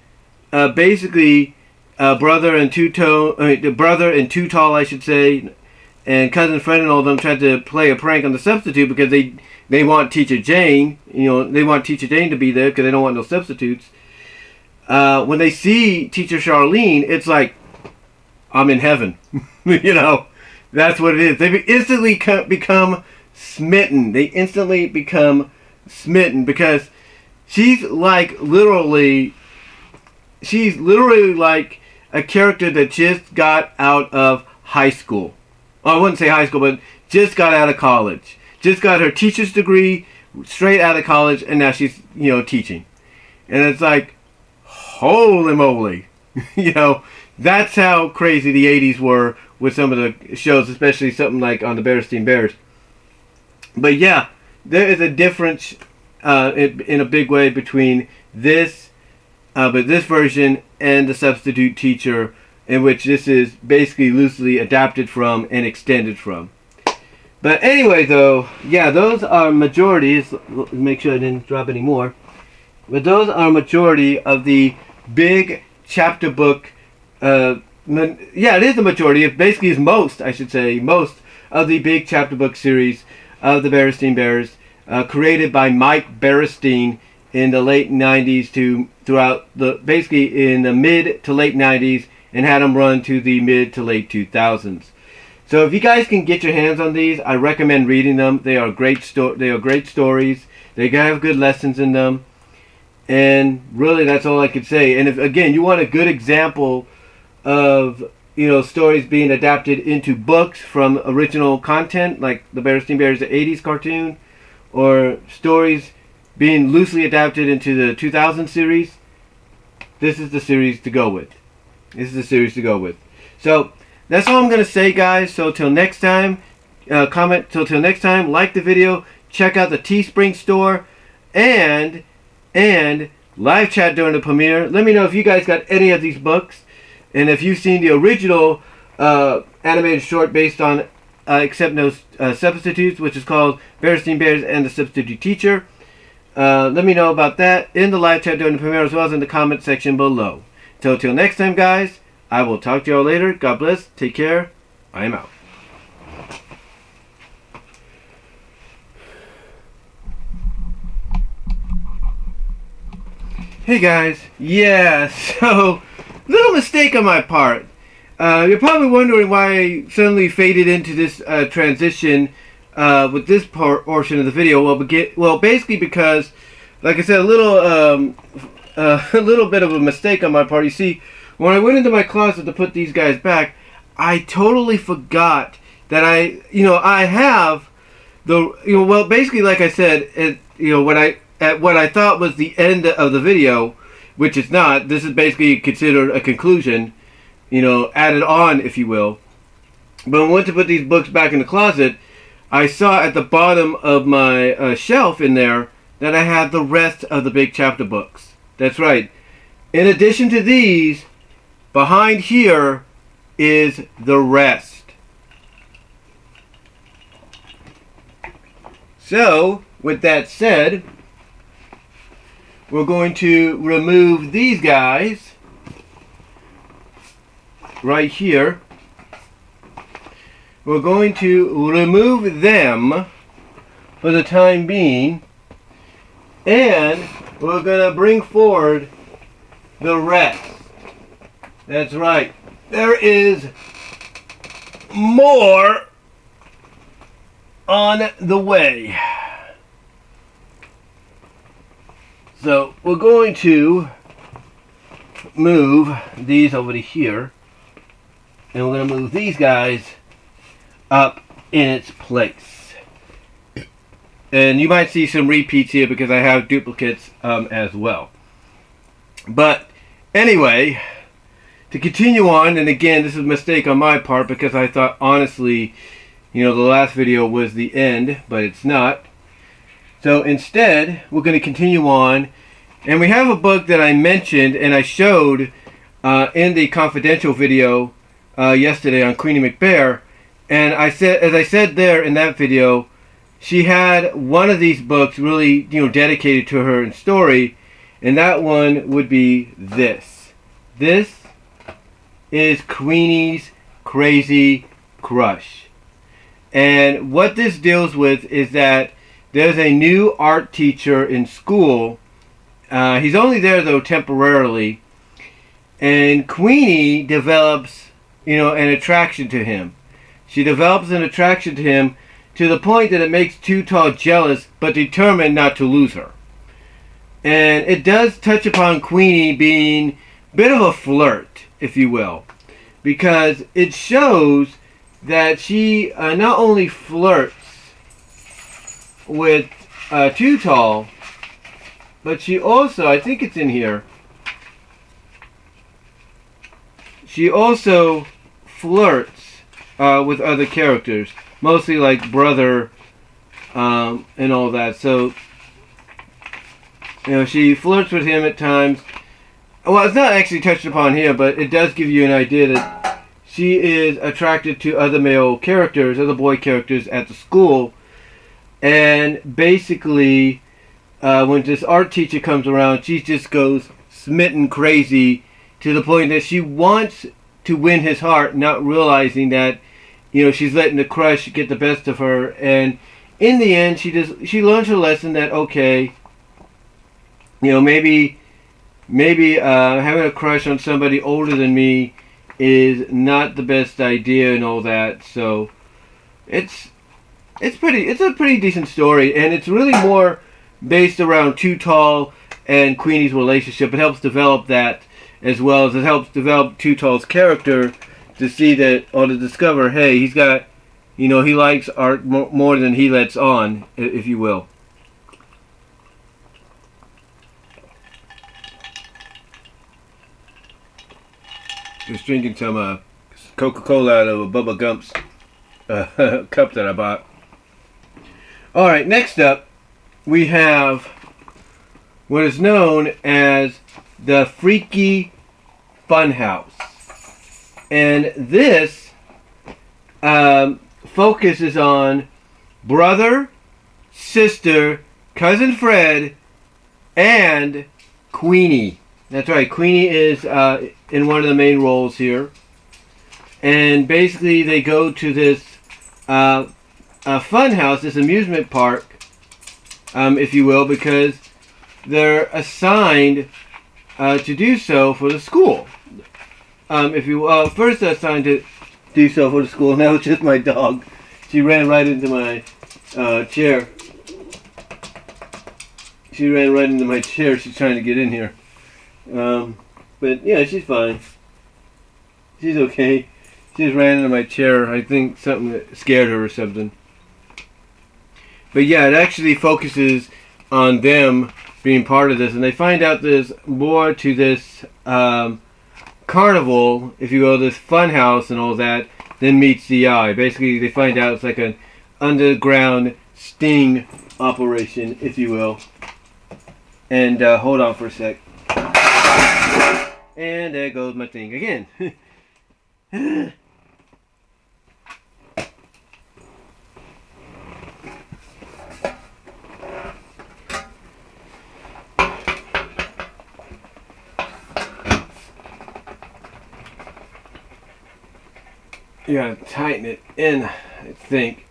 basically brother and Too Tall, I should say, and cousin Fred and all of them tried to play a prank on the substitute because they want Teacher Jane, they want Teacher Jane to be there because they don't want no substitutes. When they see Teacher Charlene, it's like, I'm in heaven. That's what it is. They instantly become smitten. They instantly become smitten because she's literally like a character that just got out of high school. Well, I wouldn't say high school, but just got out of college. Just got her teacher's degree straight out of college, and now she's, teaching. And it's like, holy moly. That's how crazy the 80s were with some of the shows, especially something like on the Berenstain Bears. But yeah, there is a difference in a big way between this version and the substitute teacher, in which this is basically loosely adapted from and extended from. But anyway, though, yeah, those are majorities. Make sure I didn't drop any more. But those are majority of the big chapter book. Yeah, it is the majority. It basically is most, I should say, most of the big chapter book series of the Berenstain Bears, created by Mike Berenstain in the late 90s basically in the mid to late 90s, and had them run to the mid to late 2000s. So if you guys can get your hands on these, I recommend reading them. They are great stories. They have good lessons in them. And really, that's all I could say. And if, again, you want a good example of, stories being adapted into books from original content, like the Berenstain Bears, the 80s cartoon, or stories being loosely adapted into the 2000 series, this is the series to go with. So, that's all I'm going to say, guys. So, till next time, till next time, like the video, check out the Teespring store, and live chat during the premiere. Let me know if you guys got any of these books, and if you've seen the original animated short based on Accept No Substitutes, which is called Berenstain Bears and the Substitute Teacher. Let me know about that in the live chat during the premiere, as well as in the comment section below. So till next time, guys, I will talk to y'all later. God bless. Take care. I am out. Hey guys, yeah, so, little mistake on my part. You're probably wondering why I suddenly faded into this transition with this portion of the video. Well, basically because, like I said, a little bit of a mistake on my part. You see, when I went into my closet to put these guys back, I totally forgot that I have the, basically, like I said, at what I thought was the end of the video, which is not. This is basically considered a conclusion, added on, if you will. But when I went to put these books back in the closet, I saw at the bottom of my shelf in there that I had the rest of the big chapter books. That's right. In addition to these, behind here is the rest. So, with that said, we're going to remove these guys right here. We're going to remove them for the time being, and we're going to bring forward the rest. That's right. There is more on the way. So we're going to move these over to here, and we're going to move these guys up in its place. And you might see some repeats here because I have duplicates as well. But anyway, to continue on, and again, this is a mistake on my part because I thought honestly, the last video was the end, but it's not. So instead, we're going to continue on, and we have a book that I mentioned and I showed in the confidential video yesterday on Queenie McBear, and as I said there in that video, she had one of these books really, dedicated to her story, and that one would be this. This is Queenie's Crazy Crush. And what this deals with is that there's a new art teacher in school. He's only there, though, temporarily. And Queenie develops, an attraction to him. She develops an attraction to him to the point that it makes Too Tall jealous, but determined not to lose her. And it does touch upon Queenie being a bit of a flirt, if you will. Because it shows that she not only flirts with Too Tall, but she also, I think it's in here, she also flirts with other characters, mostly like Brother and all that. So, she flirts with him at times. Well, it's not actually touched upon here, but it does give you an idea that she is attracted to other male characters, other boy characters at the school. And basically, when this art teacher comes around, she just goes smitten crazy to the point that she wants to win his heart, not realizing that, she's letting the crush get the best of her. And in the end, she learns her lesson that, okay, maybe having a crush on somebody older than me is not the best idea and all that. So it's a pretty decent story, and it's really more based around Too Tall and Queenie's relationship. It helps develop that, as well as it helps develop Too Tall's character to see that, or to discover, hey, he's got, he likes art more than he lets on, if you will. Just drinking some Coca-Cola out of a Bubba Gump's cup that I bought. Alright, next up, we have what is known as the Freaky Funhouse. And this focuses on brother, sister, cousin Fred, and Queenie. That's right, Queenie is in one of the main roles here. And basically they go to this fun house, this amusement park, if you will, because they're assigned to do so for the school. If you first they're assigned to do so for the school, and that was just my dog. She ran right into my chair. She ran right into my chair. She's trying to get in here. But yeah, she's fine. She's okay. She just ran into my chair. I think something that scared her or something. But yeah, it actually focuses on them being part of this, and they find out there's more to this carnival, if you will, this fun house and all that, than meets the eye. Basically, they find out it's like an underground sting operation, if you will. And hold on for a sec. And there goes my thing again. You gotta tighten it in, I think.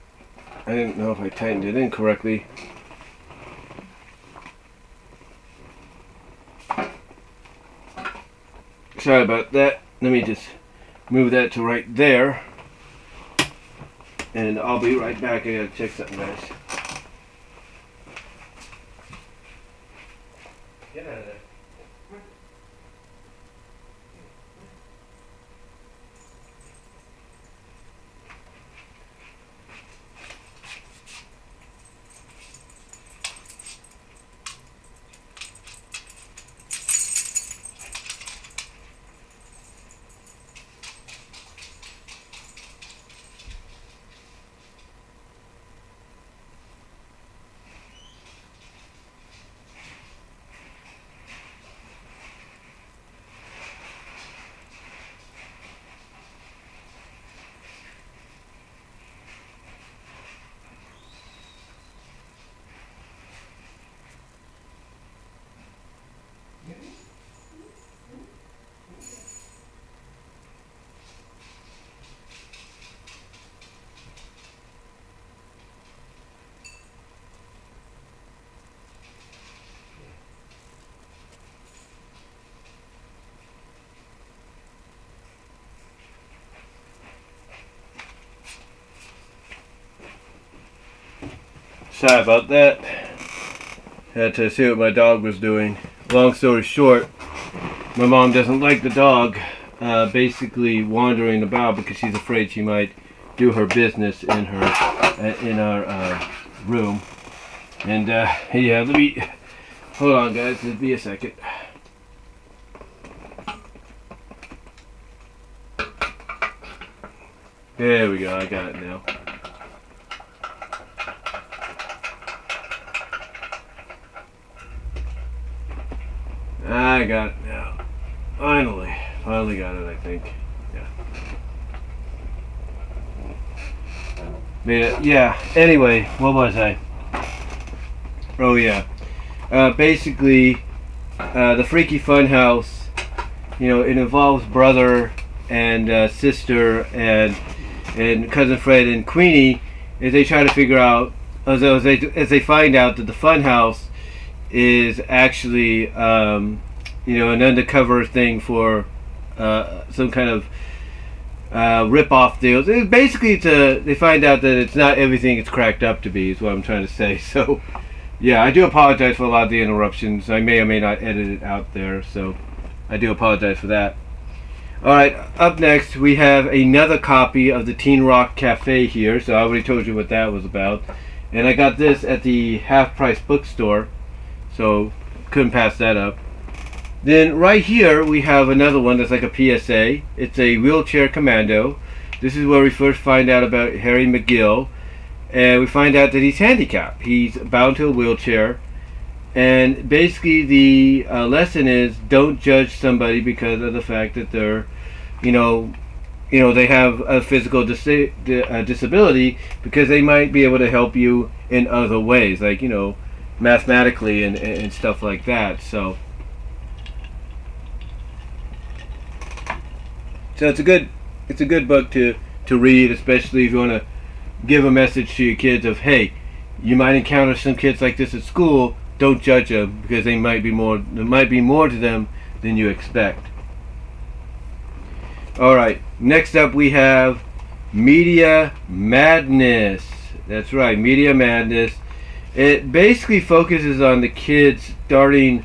I didn't know if I tightened it in correctly. Sorry about that. Let me just move that to right there. And I'll be right back. I gotta check something, guys. Get out of there. Sorry about that. Had to see what my dog was doing. Long story short, my mom doesn't like the dog basically wandering about because she's afraid she might do her business in our room. And yeah, let me hold on, guys. It'll be a second. There we go. I got it now. I got it now. Finally got it, I think. Yeah. Yeah, anyway, what was I? Oh yeah. Basically, the Freaky Funhouse, you know, it involves brother and sister and cousin Fred and Queenie as they try to figure out, as they find out that the Funhouse is actually you know, an undercover thing for some kind of rip-off deals. Basically, they find out that it's not everything it's cracked up to be, is what I'm trying to say. So, yeah, I do apologize for a lot of the interruptions. I may or may not edit it out there, so I do apologize for that. Alright, up next, we have another copy of the Teen Rock Cafe here, so I already told you what that was about. And I got this at the half-price bookstore, so couldn't pass that up. Then right here we have another one that's like a PSA. It's a wheelchair commando. This is where we first find out about Harry McGill, and we find out that he's handicapped. He's bound to a wheelchair, and basically the lesson is don't judge somebody because of the fact that they're, you know, they have a physical disability, because they might be able to help you in other ways, like, you know, mathematically and stuff like that. So it's a good book to read, especially if you want to give a message to your kids of, hey, you might encounter some kids like this at school. Don't judge them, because there might be more to them than you expect. Alright, next up we have Media Madness. That's right, Media Madness. It basically focuses on the kids starting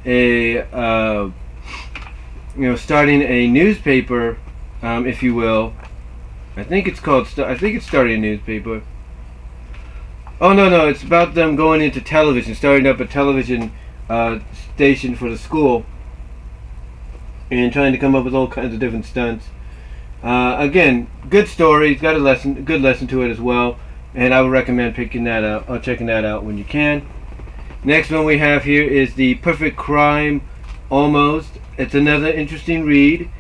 a newspaper, if you will. I think it's starting a newspaper. Oh no, it's about them going into television, starting up a television station for the school, and trying to come up with all kinds of different stunts. Again, good story. It's got a good lesson to it as well, and I would recommend picking that up or checking that out when you can. Next one we have here is The Perfect Crime Almost. It's another interesting read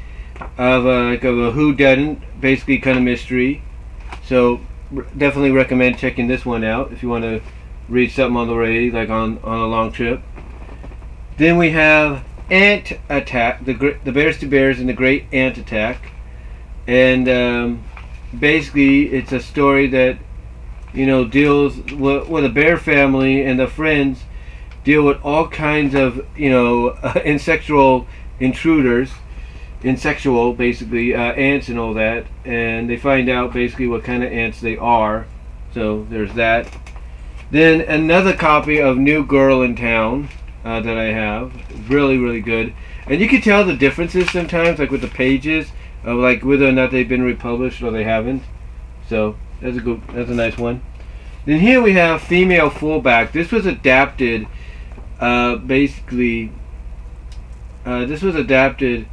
of a whodunit, basically kind of mystery. So definitely recommend checking this one out if you want to read something on the road, like on a long trip. Then we have Ant Attack, the Bears to Bears and the Great Ant Attack, and basically it's a story that, you know, deals with a bear family and their friends deal with all kinds of, you know, insectual intruders, insectual, basically, ants and all that, and they find out basically what kind of ants they are. So there's that. Then another copy of New Girl in Town that I have, really, really good. And you can tell the differences sometimes, like with the pages, of like whether or not they've been republished or they haven't. So that's a nice one. Then here we have Female Fullback. This was adapted, basically. This was adapted,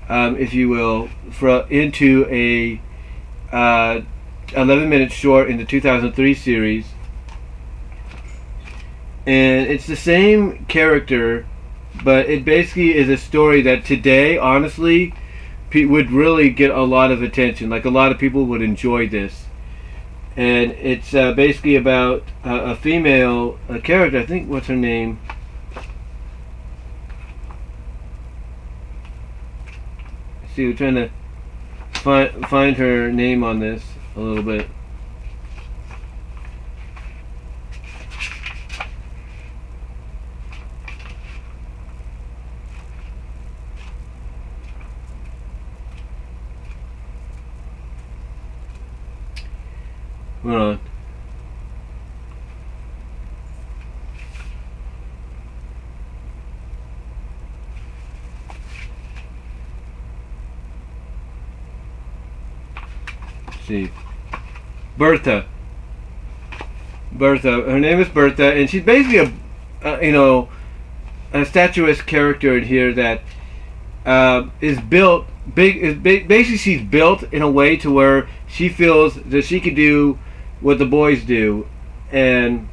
if you will, into a 11-minute short in the 2003 series. And it's the same character, but it basically is a story that today, honestly, would really get a lot of attention. Like, a lot of people would enjoy this. And it's basically about a female character. I think, what's her name? See, we're trying to find her name on this a little bit. Hold on. Let's see. Bertha. Her name is Bertha, and she's basically a statuesque character in here that is built basically she's built in a way to where she feels that she could do what the boys do, and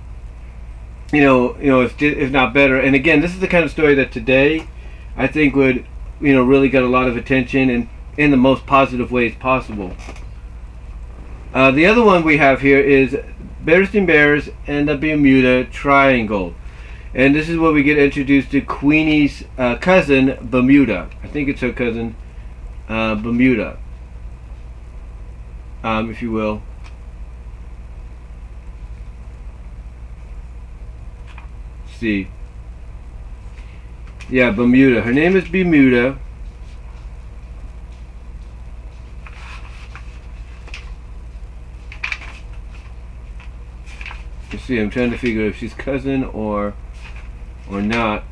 if not better. And again, this is the kind of story that today I think would really get a lot of attention, and in the most positive ways possible. The other one we have here is Berenstain Bears and the Bermuda Triangle, and this is where we get introduced to Queenie's cousin, Bermuda. I think it's her cousin, Bermuda, if you will. Let's see. Yeah, Bermuda. Her name is Bermuda. Let's see. I'm trying to figure if she's cousin or not.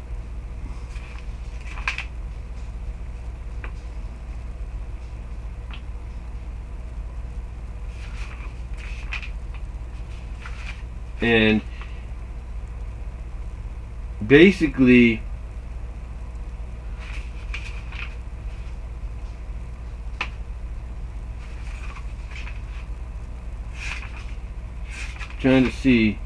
And basically trying to see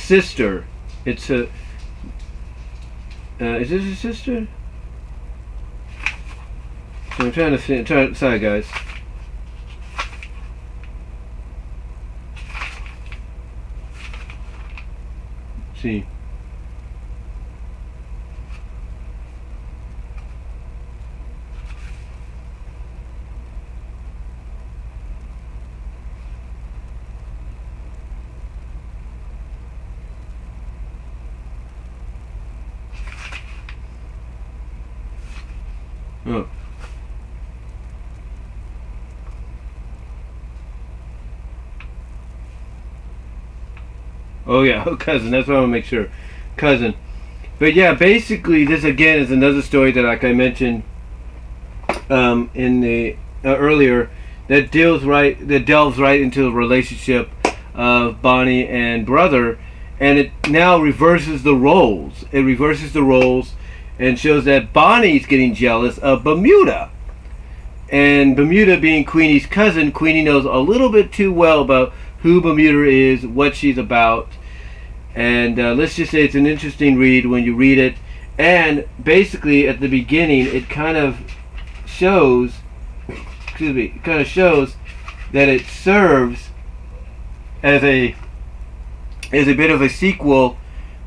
sister. It's a is this a sister? So I'm trying to sorry guys. Let's see. Oh. Oh yeah, cousin. That's what I want to make sure. Cousin. But yeah, basically this again is another story that, like I mentioned in the earlier, that delves right into the relationship of Bonnie and brother, and it now reverses the roles. It reverses the roles and shows that Bonnie's getting jealous of Bermuda. And Bermuda being Queenie's cousin, Queenie knows a little bit too well about who Bermuda is, what she's about. And let's just say it's an interesting read when you read it. And basically at the beginning it kind of shows that it serves as a bit of a sequel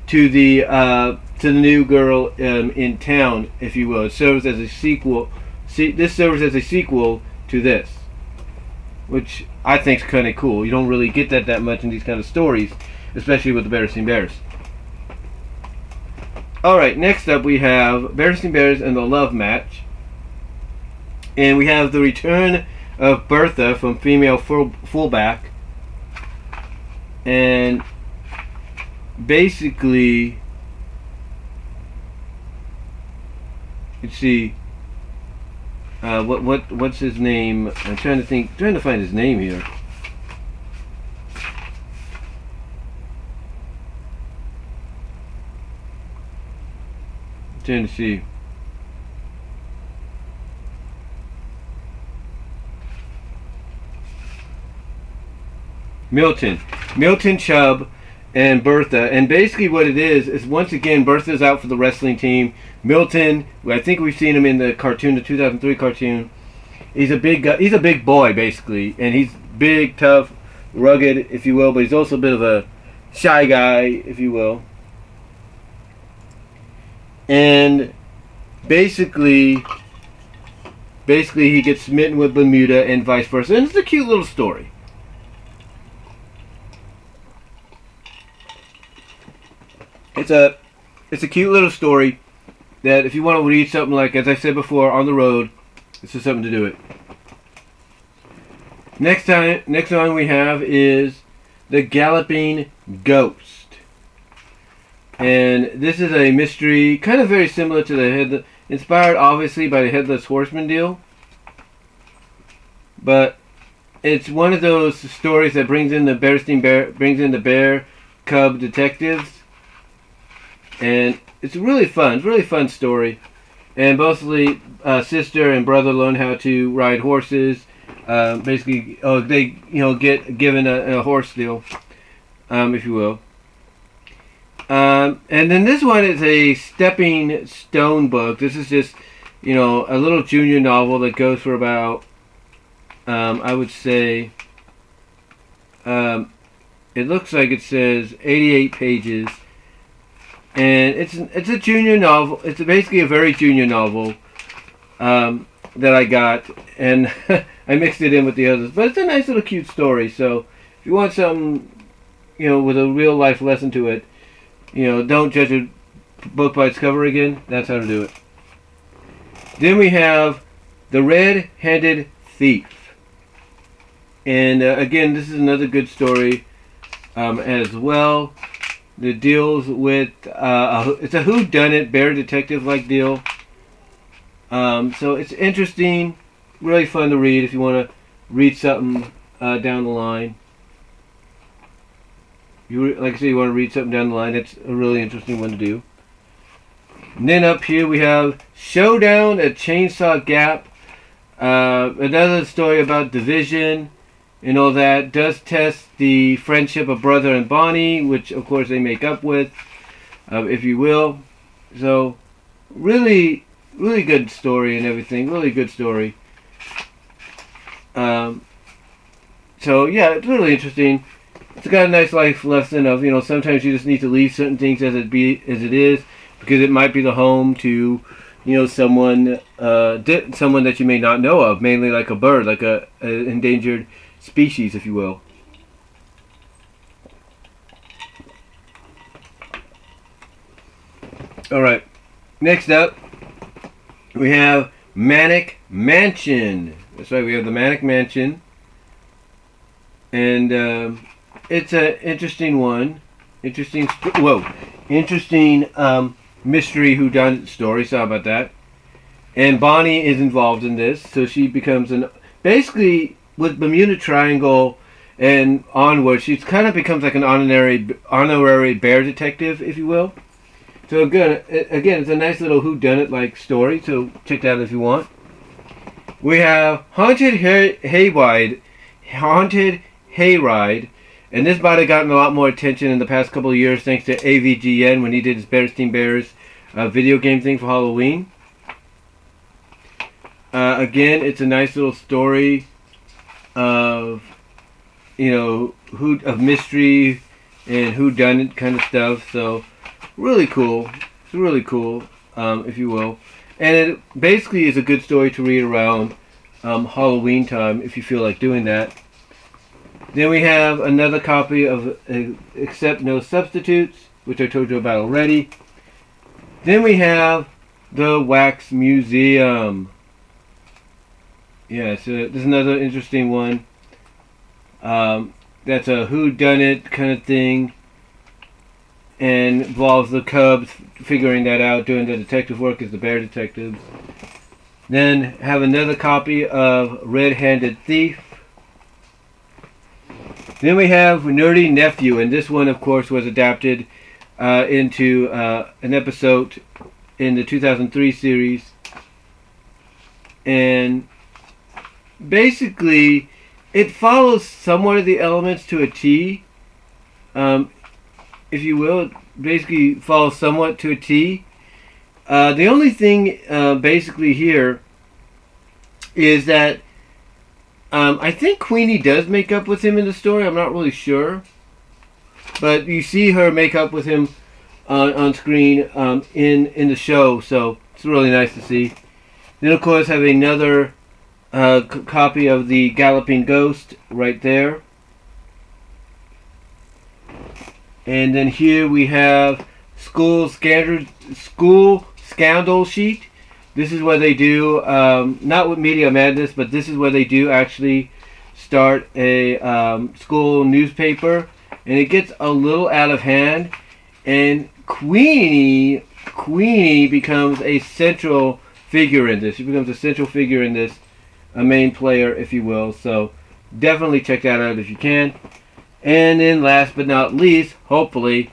to the New Girl in Town, if you will. It serves as a sequel. This serves as a sequel to this. which I think is kind of cool. You don't really get that much in these kind of stories, especially with the Berenstain Bears. Alright, next up we have Berenstain Bears and the Love Match. And we have the return of Bertha from female fullback. And basically, let's see, what's his name? I'm trying to find his name here. Trying to see. Milton Chubb and Bertha, and basically what it is once again Bertha's out for the wrestling team. Milton, I think we've seen him in the cartoon, the 2003 cartoon. He's a big guy, he's a big boy basically, and he's big, tough, rugged, if you will, but he's also a bit of a shy guy, if you will. And basically he gets smitten with Bermuda and vice versa, and it's a cute little story. It's a cute little story that if you want to read something like, as I said before, on the road, this is something to do it. Next one we have is The Galloping Ghost. And this is a mystery, kind of very similar to the inspired obviously by the Headless Horseman deal. But it's one of those stories that brings in the bear cub detectives. And it's really fun story. And mostly sister and brother learn how to ride horses. Basically, they get given a horse deal, if you will. And then this one is a stepping stone book. This is just, a little junior novel that goes for about, I would say, it looks like it says 88 pages. And it's a junior novel. It's basically a very junior novel that I got, and I mixed it in with the others. But it's a nice little cute story. So if you want something, with a real life lesson to it, don't judge a book by its cover again. That's how to do it. Then we have The Red-Handed Thief, and again, this is another good story as well. That deals with it's a whodunit bear detective like deal. So it's interesting, really fun to read if you want to read something down the line. Like I say, you want to read something down the line. It's a really interesting one to do. And then up here we have Showdown at Chainsaw Gap. Another story about division and all that. Does test the friendship of Brother and Bonnie, which of course they make up with, if you will. So really good story and everything. Really good story. So yeah, it's really interesting. It's got a nice life lesson of, sometimes you just need to leave certain things as it is, because it might be the home to, someone that you may not know of, mainly like a bird, like a endangered species, if you will. Alright, next up we have Manic Mansion. That's right, we have the Manic Mansion, and it's an interesting one. Interesting mystery whodunit story. Sorry about that. And Bonnie is involved in this, so she becomes basically with Bermuda Triangle and onward, she kind of becomes like an honorary bear detective, if you will. So again, it's a nice little whodunit like story. So check that out if you want. We have Haunted Hayride, and this might have gotten a lot more attention in the past couple of years thanks to AVGN when he did his Berenstain Bears video game thing for Halloween. Again, it's a nice little story of of mystery and whodunit kind of stuff. So really cool. It's really cool, if you will. And it basically is a good story to read around Halloween time if you feel like doing that. Then we have another copy of Accept No Substitutes, which I told you about already. Then we have The Wax Museum. Yeah, so this is another interesting one. That's a whodunit kind of thing, and involves the Cubs figuring that out, doing the detective work as the Bear detectives. Then have another copy of Red-Handed Thief. Then we have Nerdy Nephew, and this one, of course, was adapted into an episode in the 2003 series. And basically, it follows somewhat of the elements to a T, if you will. It basically follows somewhat to a T. The only thing basically here is that I think Queenie does make up with him in the story. I'm not really sure. But you see her make up with him on screen in the show, so it's really nice to see. Then, of course, have another copy of The Galloping Ghost right there. And then here we have School Scandal Sheet. This is where they do, not with Media Madness, but this is where they do actually start a school newspaper. And it gets a little out of hand. And Queenie becomes a central figure in this. She becomes a central figure in this, a main player, if you will. So definitely check that out if you can. And then last but not least, hopefully,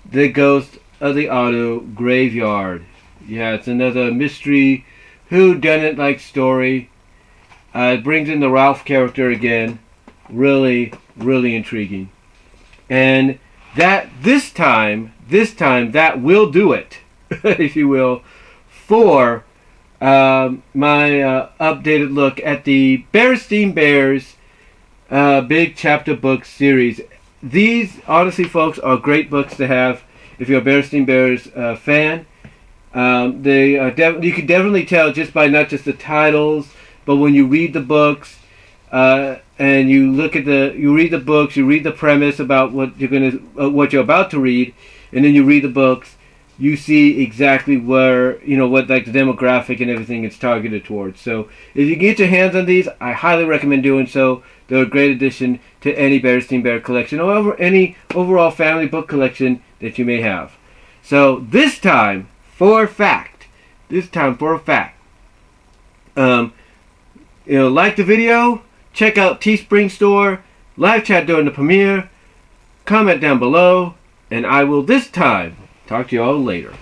The Ghost of the Auto Graveyard. Yeah, it's another mystery whodunit-like story. It brings in the Ralph character again. Really, really intriguing. And that this time that will do it, if you will, for my updated look at the Berenstain Bears Big Chapter Book series. These, honestly, folks, are great books to have if you're a Berenstain Bears fan. You can definitely tell just by not just the titles, but when you read the books and you read the books, you read the premise about what you're about to read, and then you read the books, you see exactly where, what like the demographic and everything it's targeted towards. So if you can get your hands on these, I highly recommend doing so. They're a great addition to any Berenstain Bear collection or any overall family book collection that you may have. So this time for a fact, like the video, check out Teespring store, live chat during the premiere, comment down below, and I will this time talk to you all later.